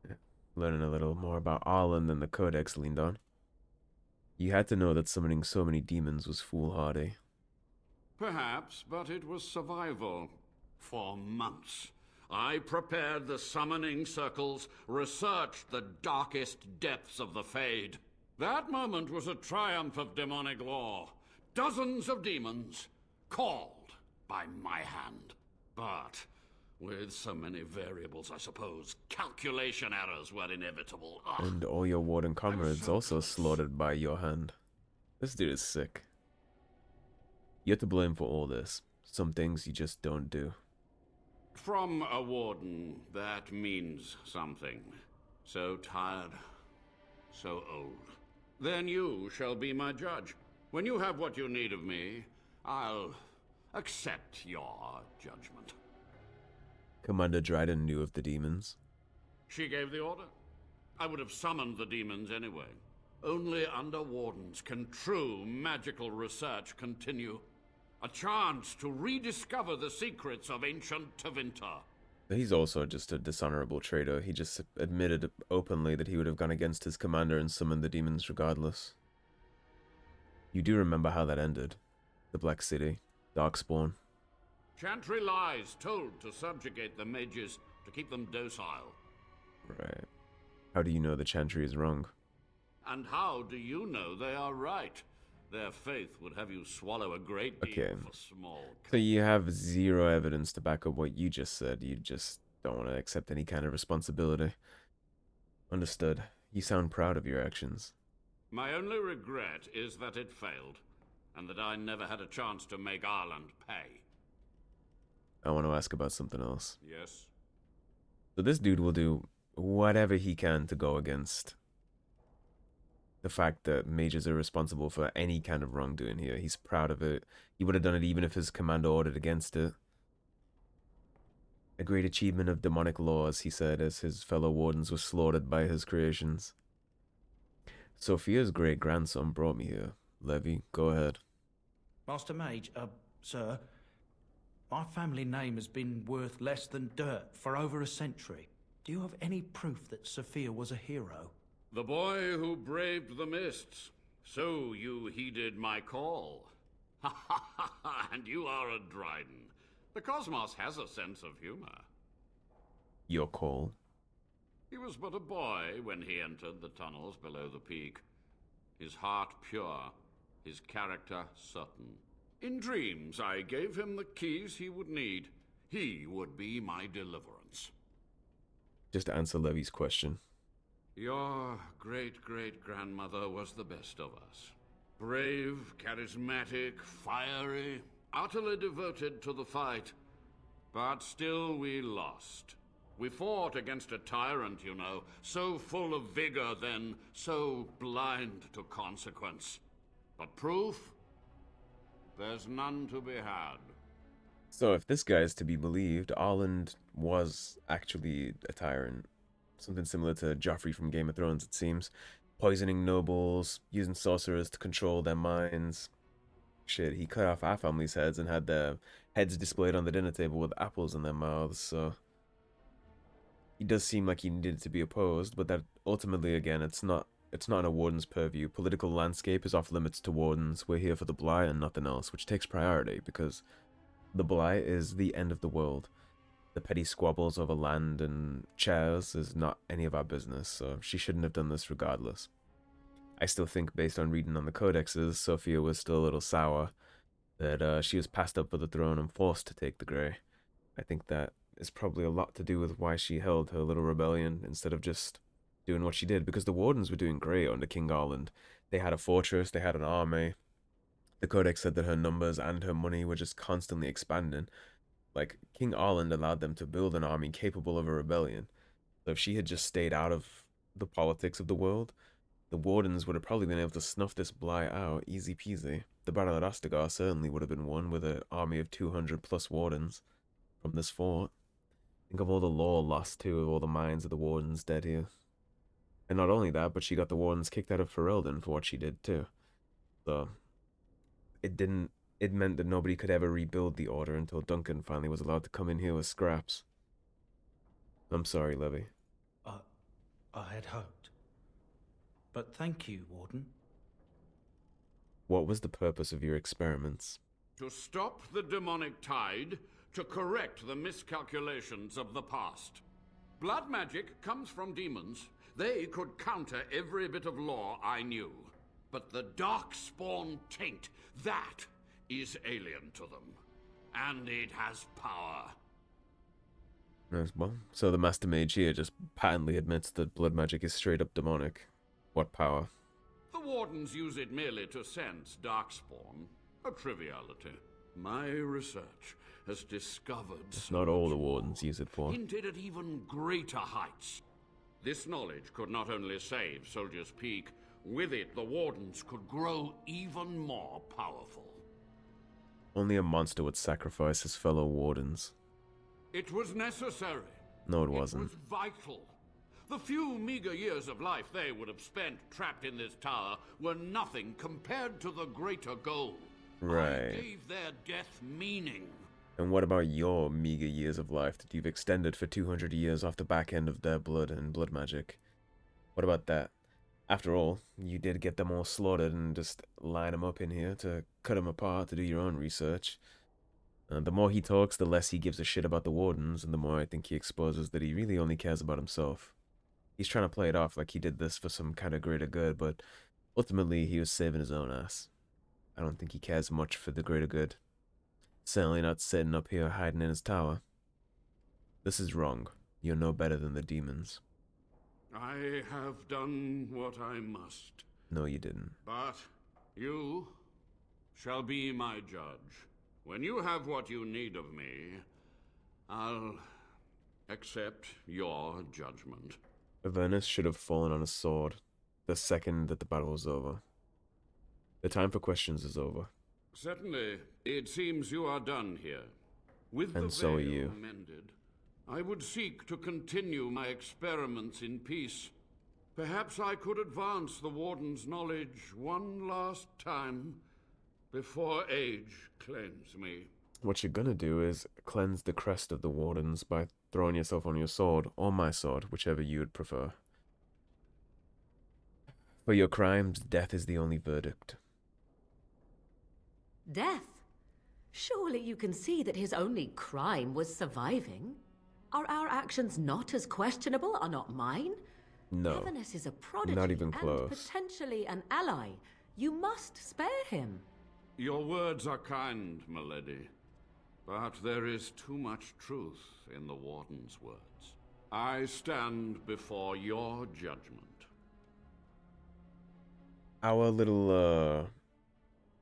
Speaker 1: Yeah. Learning a little more about Arland than the Codex leaned on. You had to know that summoning so many demons was foolhardy.
Speaker 6: Perhaps, but it was survival. For months, I prepared the summoning circles, researched the darkest depths of the Fade. That moment was a triumph of demonic law. Dozens of demons, called by my hand. But with so many variables, I suppose, calculation errors were inevitable. Ugh.
Speaker 1: And all your warden comrades also slaughtered by your hand. This dude is sick. You're to blame for all this. Some things you just don't do.
Speaker 6: From a warden, that means something. So tired, so old. Then you shall be my judge. When you have what you need of me, I'll accept your judgment.
Speaker 1: Commander Dryden knew of the demons.
Speaker 6: She gave the order. I would have summoned the demons anyway. Only under wardens can true magical research continue. A chance to rediscover the secrets of ancient Tevinter.
Speaker 1: He's also just a dishonorable traitor. He just admitted openly that he would have gone against his commander and summoned the demons regardless. You do remember how that ended. The Black City, Darkspawn.
Speaker 6: Chantry lies told to subjugate the mages, to keep them docile.
Speaker 1: Right. How do you know the Chantry is wrong?
Speaker 6: And how do you know they are right? Their faith would have you swallow a great deal for small.
Speaker 1: So you have zero evidence to back up what you just said. You just don't want to accept any kind of responsibility. Understood. You sound proud of your actions.
Speaker 6: My only regret is that it failed, and that I never had a chance to make Arland pay.
Speaker 1: I want to ask about something else.
Speaker 6: Yes?
Speaker 1: So this dude will do whatever he can to go against the fact that mages are responsible for any kind of wrongdoing here. He's proud of it. He would have done it even if his commander ordered against it. A great achievement of demonic laws, he said, as his fellow wardens were slaughtered by his creations. Sophia's great-grandson brought me here. Levy, go ahead.
Speaker 2: Master Mage, sir, my family name has been worth less than dirt for over a century. Do you have any proof that Sophia was a hero?
Speaker 6: The boy who braved the mists. So you heeded my call. Ha ha ha ha, and you are a Dryden. The cosmos has a sense of humor.
Speaker 1: Your call?
Speaker 6: He was but a boy when he entered the tunnels below the peak. His heart pure, his character certain. In dreams, I gave him the keys he would need. He would be my deliverance.
Speaker 1: Just to answer Levy's question.
Speaker 6: Your great-great-grandmother was the best of us. Brave, charismatic, fiery, utterly devoted to the fight. But still we lost. We fought against a tyrant, you know, so full of vigor, then so blind to consequence. But proof? There's none to be had.
Speaker 1: So if this guy is to be believed, Arland was actually a tyrant. Something similar to Joffrey from Game of Thrones, it seems. Poisoning nobles, using sorcerers to control their minds. Shit, he cut off our family's heads and had their heads displayed on the dinner table with apples in their mouths, so... He does seem like he needed to be opposed, but that ultimately, again, it's not in a warden's purview. Political landscape is off limits to wardens. We're here for the Blight and nothing else, which takes priority, because the Blight is the end of the world. The petty squabbles over land and chairs is not any of our business, so she shouldn't have done this regardless. I still think, based on reading on the codexes, Sophia was still a little sour, that she was passed up for the throne and forced to take the Grey. I think that is probably a lot to do with why she held her little rebellion instead of just doing what she did, because the Wardens were doing great under King Arland. They had a fortress, they had an army. The Codex said that her numbers and her money were just constantly expanding. Like, King Arland allowed them to build an army capable of a rebellion. So if she had just stayed out of the politics of the world, the Wardens would have probably been able to snuff this Blight out easy peasy. The battle at Ostagar certainly would have been won with an army of 200 plus Wardens from this fort. Think of all the lore lost too, of all the minds of the Wardens dead here. And not only that, but she got the Wardens kicked out of Ferelden for what she did too. So it meant that nobody could ever rebuild the Order until Duncan finally was allowed to come in here with scraps. I'm sorry, Levy.
Speaker 2: I had hoped. But thank you, Warden.
Speaker 1: What was the purpose of your experiments?
Speaker 6: To stop the demonic tide, to correct the miscalculations of the past. Blood magic comes from demons. They could counter every bit of law I knew. But the Darkspawn taint, that is alien to them. And it has power.
Speaker 1: Yes, well, so the Master Mage here just patently admits that blood magic is straight up demonic. What power?
Speaker 6: The Wardens use it merely to sense Darkspawn. A triviality. My research has discovered...
Speaker 1: Not all the Wardens use it for.
Speaker 6: Hinted at even greater heights. This knowledge could not only save Soldier's Peak, with it the Wardens could grow even more powerful.
Speaker 1: Only a monster would sacrifice his fellow Wardens.
Speaker 6: It was necessary.
Speaker 1: No, it wasn't.
Speaker 6: It was vital. The few meager years of life they would have spent trapped in this tower were nothing compared to the greater goal.
Speaker 1: Right.
Speaker 6: I gave their death meaning.
Speaker 1: And what about your meager years of life that you've extended for 200 years off the back end of their blood and blood magic? What about that? After all, you did get them all slaughtered and just line them up in here to cut them apart to do your own research. The more he talks, the less he gives a shit about the Wardens, and the more I think he exposes that he really only cares about himself. He's trying to play it off like he did this for some kind of greater good, but ultimately he was saving his own ass. I don't think he cares much for the greater good. Certainly not sitting up here hiding in his tower. This is wrong. You're no better than the demons.
Speaker 6: I have done what I must.
Speaker 1: No, you didn't.
Speaker 6: But you shall be my judge. When you have what you need of me, I'll accept your judgment.
Speaker 1: Avernus should have fallen on a sword the second that the battle was over. The time for questions is over.
Speaker 6: Certainly, it seems you are done here. With
Speaker 1: And
Speaker 6: the
Speaker 1: so are
Speaker 6: veil
Speaker 1: you.
Speaker 6: mended, I would seek to continue my experiments in peace. Perhaps I could advance the Warden's knowledge one last time before age claims me.
Speaker 1: What you're gonna do is cleanse the crest of the Wardens by throwing yourself on your sword, or my sword, whichever you would prefer. For your crimes, death is the only verdict.
Speaker 4: Death? Surely you can see that his only crime was surviving. Are our actions not as questionable? Are not mine?
Speaker 1: No,
Speaker 4: Avernus is a prodigy
Speaker 1: not even
Speaker 4: and
Speaker 1: close.
Speaker 4: potentially an ally. You must spare him.
Speaker 6: Your words are kind, milady. But there is too much truth in the Warden's words. I stand before your judgment.
Speaker 1: Our little,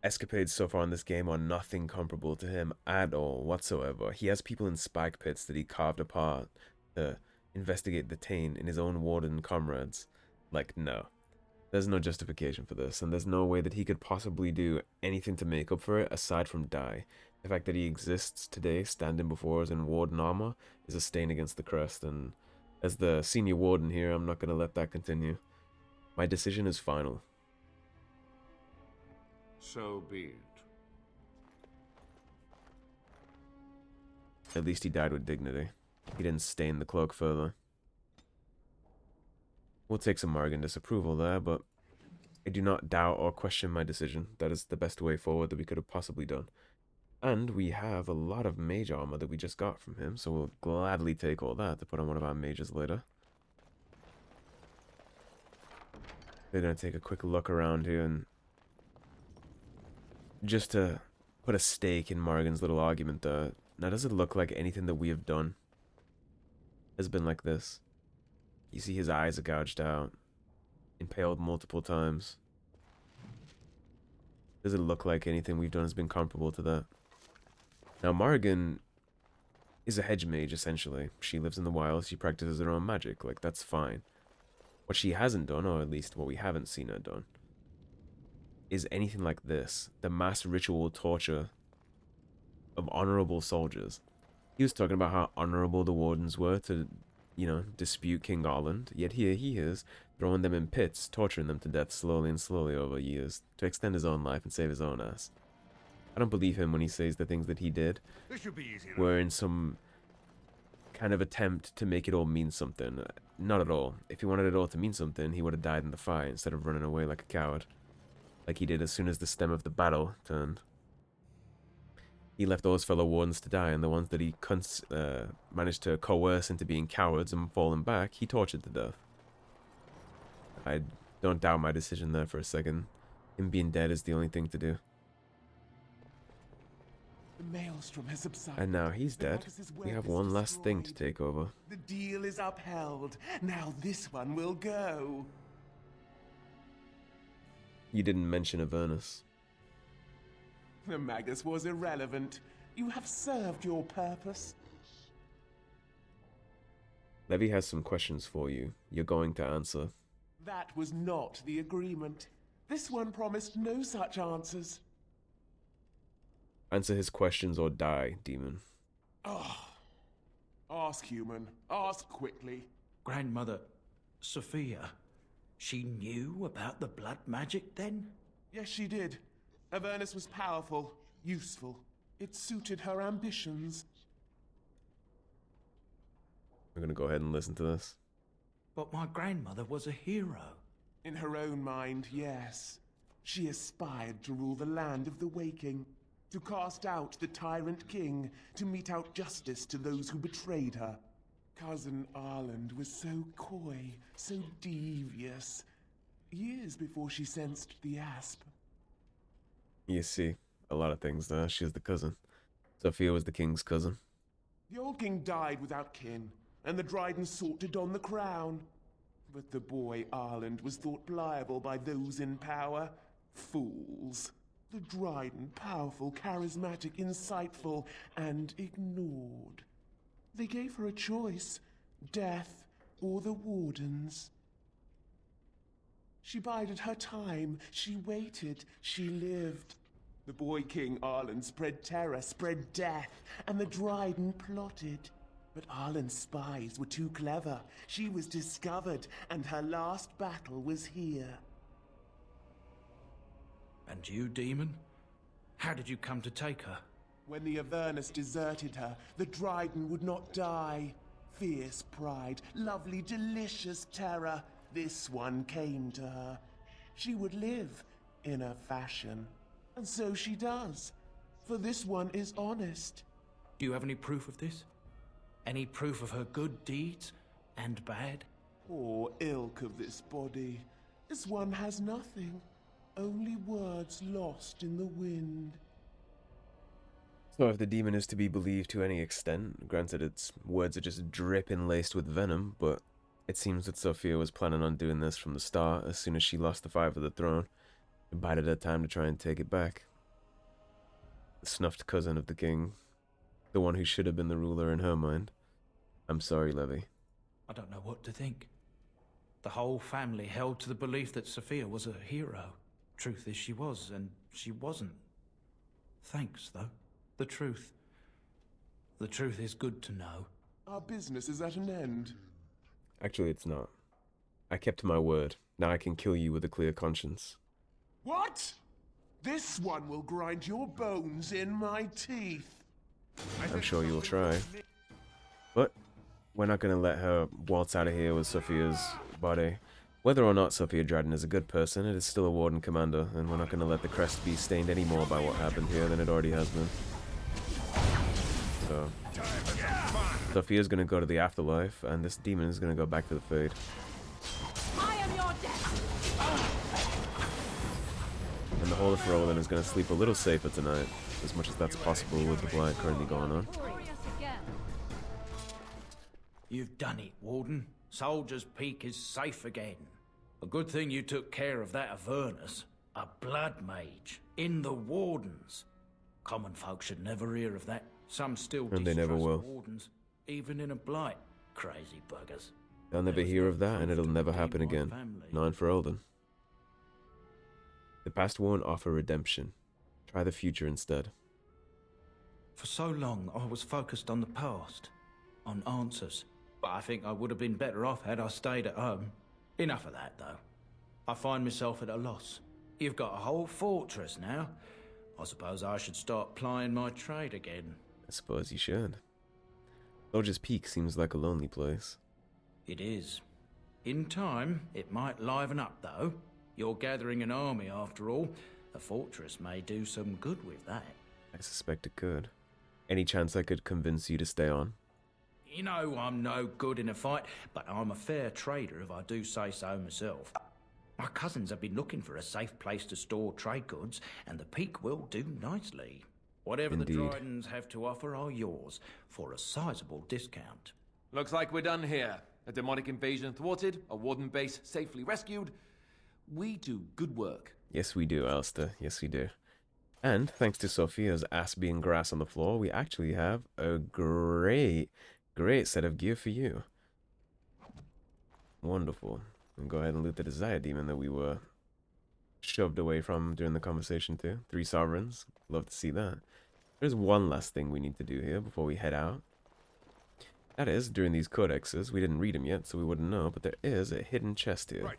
Speaker 1: escapades so far in this game are nothing comparable to him at all, whatsoever. He has people in spike pits that he carved apart to investigate the Taint in his own warden comrades. Like, no. There's no justification for this, and there's no way that he could possibly do anything to make up for it aside from die. The fact that he exists today, standing before us in warden armor, is a stain against the crest, and as the senior warden here, I'm not going to let that continue. My decision is final.
Speaker 6: So be it.
Speaker 1: At least he died with dignity. He didn't stain the cloak further. We'll take some Morrigan disapproval there, but I do not doubt or question my decision. That is the best way forward that we could have possibly done. And we have a lot of mage armor that we just got from him, so we'll gladly take all that to put on one of our mages later. We're going to take a quick look around here and just to put a stake in Morrigan's little argument there. Now, does it look like anything that we have done has been like this? You see his eyes are gouged out, impaled multiple times. Does it look like anything we've done has been comparable to that? Now, Morrigan is a hedge mage, essentially. She lives in the wild, she practices her own magic, like, that's fine. What she hasn't done, or at least what we haven't seen her done, is anything like this. The mass ritual torture of honorable soldiers. He was talking about how honorable the wardens were to, you know, dispute King Garland, yet here he is, throwing them in pits, torturing them to death slowly and slowly over years, to extend his own life and save his own ass. I don't believe him when he says the things that he did were in some kind of attempt to make it all mean something. Not at all. If he wanted it all to mean something, he would have died in the fight instead of running away like a coward. Like he did as soon as the stem of the battle turned. He left all his fellow wardens to die, and the ones that he managed to coerce into being cowards and falling back, he tortured to death. I don't doubt my decision there for a second. Him being dead is the only thing to do.
Speaker 11: The maelstrom has subsided.
Speaker 1: And now he's dead. We have one last thing to take over.
Speaker 11: The deal is upheld. Now this one will go.
Speaker 1: You didn't mention Avernus.
Speaker 11: The Magus was irrelevant. You have served your purpose.
Speaker 1: Levy has some questions for you. You're going to answer.
Speaker 11: That was not the agreement. This one promised no such answers.
Speaker 1: Answer his questions or die, demon.
Speaker 11: Oh. Ask, human. Ask quickly.
Speaker 2: Grandmother, Sophia, she knew about the blood magic then?
Speaker 11: Yes, she did. Avernus was powerful, useful. It suited her ambitions.
Speaker 1: We're gonna go ahead and listen to this.
Speaker 2: But my grandmother was a hero.
Speaker 11: In her own mind, yes. She aspired to rule the land of the waking, to cast out the tyrant king, to mete out justice to those who betrayed her. Cousin Arland was so coy, so devious, years before she sensed the asp.
Speaker 1: You see, a lot of things there. She's the cousin. Sophia was the king's cousin.
Speaker 11: The old king died without kin, and the Dryden sought to don the crown. But the boy Arland was thought pliable by those in power. Fools. The Dryden, powerful, charismatic, insightful, and ignored. They gave her a choice, death or the Wardens. She bided her time, she waited, she lived. The boy King Arland spread terror, spread death, and the Dryden plotted. But Arland's spies were too clever. She was discovered, and her last battle was here.
Speaker 2: And you, demon? How did you come to take her?
Speaker 11: When the Avernus deserted her, the Dryden would not die. Fierce pride, lovely, delicious terror. This one came to her. She would live in a fashion. And so she does. For this one is honest.
Speaker 2: Do you have any proof of this? Any proof of her good deeds and bad?
Speaker 11: Poor ilk of this body. This one has nothing. Only words lost in the wind.
Speaker 1: So if the demon is to be believed to any extent, granted its words are just dripping laced with venom, but it seems that Sophia was planning on doing this from the start as soon as she lost the fight for the throne. It bided her time to try and take it back. The snuffed cousin of the king. The one who should have been the ruler in her mind. I'm sorry, Levy.
Speaker 2: I don't know what to think. The whole family held to the belief that Sophia was a hero. Truth is she was, and she wasn't. Thanks, though. The truth is good to know.
Speaker 11: Our business is at an end.
Speaker 1: Actually, it's not. I kept my word. Now I can kill you with a clear conscience.
Speaker 11: What? This one will grind your bones in my teeth.
Speaker 1: I'm sure you'll try. But we're not going to let her waltz out of here with Sophia's body. Whether or not Sophia Dryden is a good person, it is still a Warden Commander, and we're not going to let the crest be stained any more by what happened here than it already has been. So, Sophia's going to go to the afterlife, and this demon is going to go back to the Fade.
Speaker 4: I am your death.
Speaker 1: And the whole of Ferelden is going to sleep a little safer tonight, as much as that's possible with the Blight currently going on.
Speaker 2: You've done it, Warden. Soldier's Peak is safe again. A good thing you took care of that Avernus. A blood mage. In the Wardens. Common folk should never hear of that. Some still
Speaker 1: And they never will.
Speaker 2: Wardens, even in a Blight. Crazy buggers.
Speaker 1: They'll never hear of that, and it'll never happen again. Not in Ferelden. The past won't offer redemption. Try the future instead.
Speaker 2: For so long, I was focused on the past. On answers. But I think I would have been better off had I stayed at home. Enough of that, though. I find myself at a loss. You've got a whole fortress now. I suppose I should start plying my trade again.
Speaker 1: I suppose you should. Soldier's Peak seems like a lonely place.
Speaker 2: It is. In time, it might liven up, though. You're gathering an army, after all. A fortress may do some good with that.
Speaker 1: I suspect it could. Any chance I could convince you to stay on?
Speaker 2: You know I'm no good in a fight, but I'm a fair trader if I do say so myself. My cousins have been looking for a safe place to store trade goods, and the Peak will do nicely. Whatever
Speaker 1: Indeed.
Speaker 2: the Drydens have to offer are yours, for a sizable discount.
Speaker 3: Looks like we're done here. A demonic invasion thwarted, a warden base safely rescued. We do good work.
Speaker 1: Yes, we do, Alistair. Yes, we do. And thanks to Sophia's ass being grass on the floor, we actually have a great set of gear for you. Wonderful. And go ahead and loot the Desire Demon that we were shoved away from during the conversation too. 3 sovereigns. Love to see that. There's one last thing we need to do here before we head out. That is, during these codexes, we didn't read them yet, so we wouldn't know, but there is a hidden chest here.
Speaker 9: Right.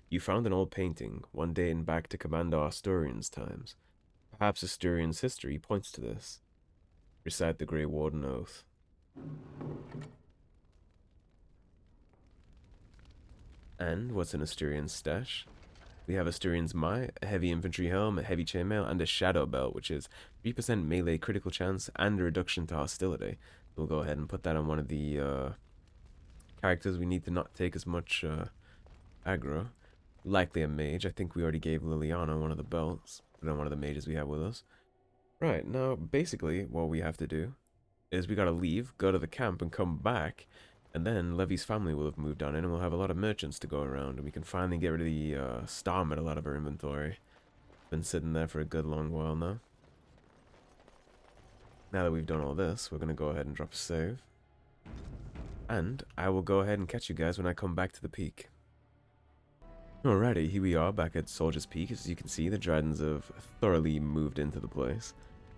Speaker 1: You found an old painting, one dating back to Commander Asturian's times. Perhaps Asturian's history points to this. Recite the Grey Warden Oath. And what's in Asturian's stash? We have Asturian's Might, a heavy infantry helm, a heavy chainmail, and a shadow belt, which is 3% melee critical chance and a reduction to hostility. We'll go ahead and put that on one of the characters we need to not take as much aggro. Likely a mage. I think we already gave Liliana one of the belts. Put it on one of the mages we have with us. Right, now basically what we have to do is we gotta leave, go to the camp, and come back. And then Levy's family will have moved on in, and we'll have a lot of merchants to go around, and we can finally get rid of the star metal out of our inventory. Been sitting there for a good long while now. Now that we've done all this, we're going to go ahead and drop a save. And I will go ahead and catch you guys when I come back to the peak. Alrighty, here we are back at Soldier's Peak. As you can see, the Drydens have thoroughly moved into the place.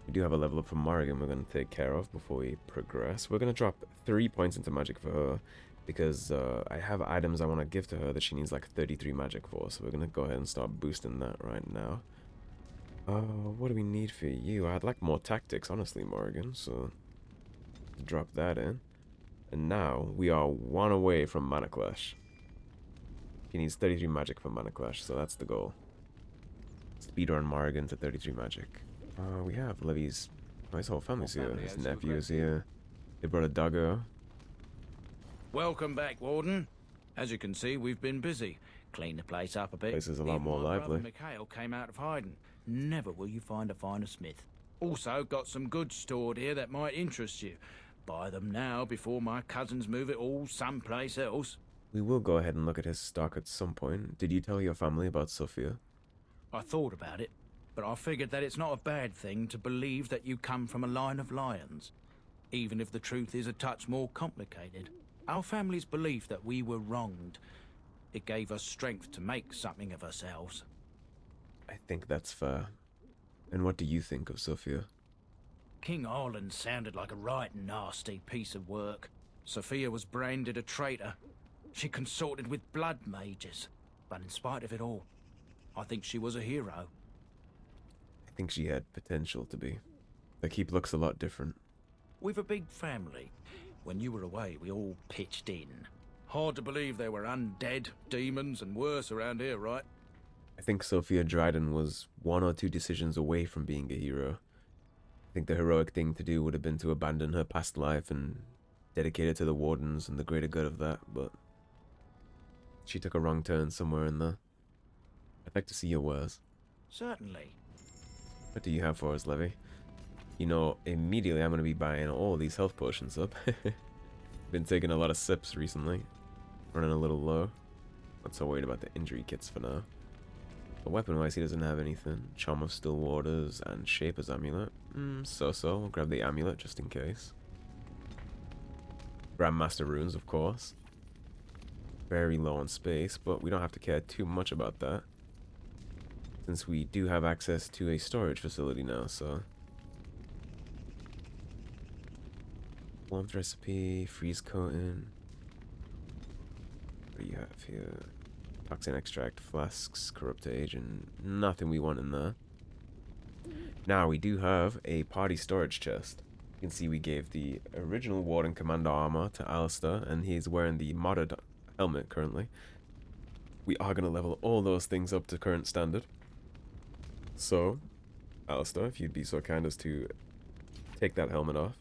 Speaker 1: We do have a level up from Morrigan we're going to take care of before we progress. We're going to drop 3 points into magic for her because I have items I want to give to her that she needs like 33 magic for. So we're going to go ahead and start boosting that right now. What do we need for you? I'd like more tactics, honestly, Morrigan. So drop that in. And now we are 1 away from Mana Clash. He needs 33 magic for Mana Clash, so that's the goal. Speedrun Morrigan to 33 magic. We have Levy's... Oh, his whole family's here. His nephew is here. They brought a doggo.
Speaker 2: Welcome back, Warden. As you can see, we've been busy. Cleaned the place up a bit.
Speaker 1: Place is a lot
Speaker 2: Even
Speaker 1: more
Speaker 2: my brother
Speaker 1: lively.
Speaker 2: Mikhail came out of hiding. Never will you find a finer smith. Also, got some goods stored here that might interest you. Buy them now before my cousins move it all someplace else.
Speaker 1: We will go ahead and look at his stock at some point. Did you tell your family about Sophia?
Speaker 2: I thought about it, but I figured that it's not a bad thing to believe that you come from a line of lions. even if the truth is a touch more complicated. Our family's belief that we were wronged, it gave us strength to make something of ourselves.
Speaker 1: I think that's fair. And what do you think of Sophia?
Speaker 2: King Orland sounded like a right nasty piece of work. Sophia was branded a traitor. She consorted with blood mages. But in spite of it all, I think she was a hero.
Speaker 1: I think she had potential to be. The keep looks a lot different.
Speaker 2: We've a big family. When you were away, we all pitched in. Hard to believe there were undead, demons, and worse around here, right?
Speaker 1: I think Sophia Dryden was 1 or 2 decisions away from being a hero. I think the heroic thing to do would have been to abandon her past life and dedicate it to the Wardens and the greater good of that, but she took a wrong turn somewhere in there. I'd like to see your wares.
Speaker 2: Certainly.
Speaker 1: What do you have for us, Levy? You know, immediately I'm going to be buying all these health potions up. Been taking a lot of sips recently. Running a little low. Not so worried about the injury kits for now. But weapon-wise, he doesn't have anything. Charm of Still Waters and Shaper's Amulet. So-so. We'll grab the amulet just in case. Grandmaster Runes, of course. Very low on space, but we don't have to care too much about that, since we do have access to a storage facility now, so... Warmth recipe, freeze coating. What do you have here? Toxin extract, flasks, corrupt agent. Nothing we want in there. Now we do have a party storage chest. You can see we gave the original Warden Commander armor to Alistair, and he's wearing the modded helmet currently. We are going to level all those things up to current standard. So, Alistair, if you'd be so kind as to take that helmet off.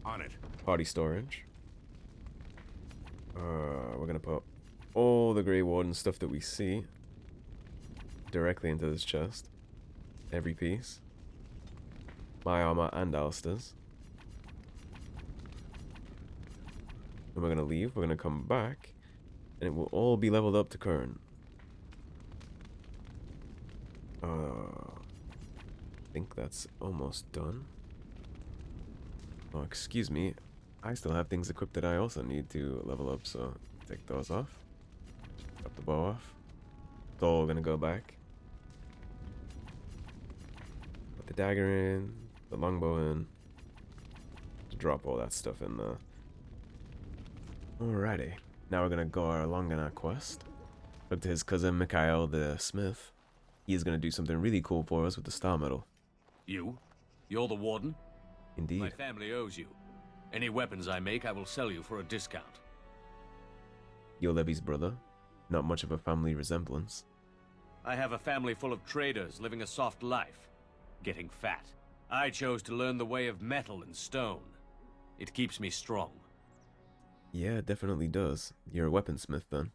Speaker 9: On it.
Speaker 1: Party storage. We're going to put all the Grey Warden stuff that we see directly into this chest. Every piece. My armor and Alistair's. And we're going to leave. We're going to come back. And it will all be leveled up to current. I think that's almost done. Oh, excuse me. I still have things equipped that I also need to level up, so take those off. Drop the bow off. It's all going to go back. Put the dagger in. The longbow in. Drop all that stuff in there. Alrighty. Now we're going to go along on our quest. Up to his cousin Mikhail the Smith. He is going to do something really cool for us with the Star Medal.
Speaker 5: You? You're the Warden?
Speaker 1: Indeed.
Speaker 5: My family owes you. Any weapons I make, I will sell you for a discount.
Speaker 1: You're Levy's brother. Not much of a family resemblance.
Speaker 5: I have a family full of traders living a soft life. Getting fat. I chose to learn the way of metal and stone. It keeps me strong.
Speaker 1: Yeah, it definitely does. You're a weaponsmith, then.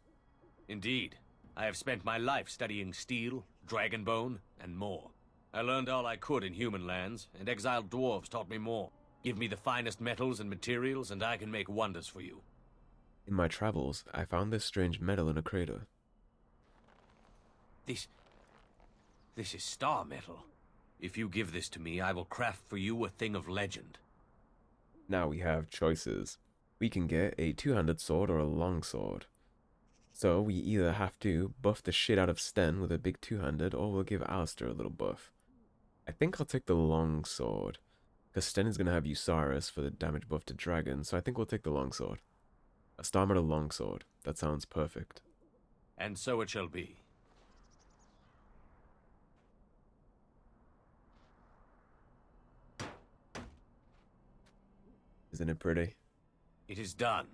Speaker 5: Indeed. I have spent my life studying steel, dragonbone, and more. I learned all I could in human lands, and exiled dwarves taught me more. Give me the finest metals and materials, and I can make wonders for you.
Speaker 1: In my travels, I found this strange metal in a crater.
Speaker 5: This is star metal. If you give this to me, I will craft for you a thing of legend.
Speaker 1: Now we have choices. We can get a two-handed sword or a long sword. So we either have to buff the shit out of Sten with a big two-handed, or we'll give Alistair a little buff. I think I'll take the long sword, because Sten is going to have Usaris for the damage buff to dragons, so I think we'll take the long sword. A Star Metal long sword. That sounds perfect.
Speaker 5: And so it shall be.
Speaker 1: Isn't it pretty?
Speaker 5: It is done.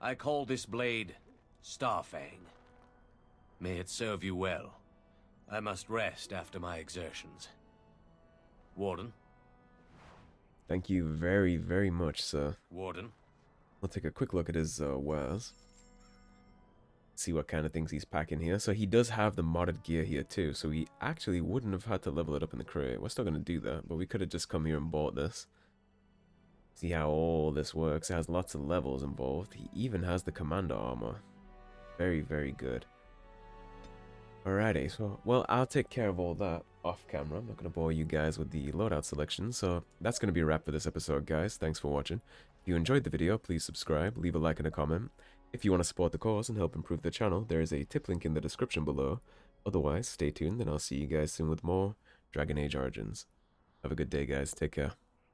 Speaker 5: I call this blade Starfang. May it serve you well. I must rest after my exertions. Warden?
Speaker 1: Thank you very, very much, sir.
Speaker 5: Warden?
Speaker 1: We'll take a quick look at his wares. See what kind of things he's packing here. So he does have the modded gear here too, so we actually wouldn't have had to level it up in the crate. We're still going to do that, but we could have just come here and bought this. See how all this works. It has lots of levels involved. He even has the commander armor. Very, very good. Alrighty, so, well, I'll take care of all that. off camera. I'm not going to bore you guys with the loadout selection, so that's going to be a wrap for this episode, guys. Thanks for watching. If you enjoyed the video, please subscribe, leave a like and a comment. If you want to support the cause and help improve the channel, there is a tip link in the description below. Otherwise, stay tuned and I'll see you guys soon with more Dragon Age Origins. Have a good day, guys. Take care.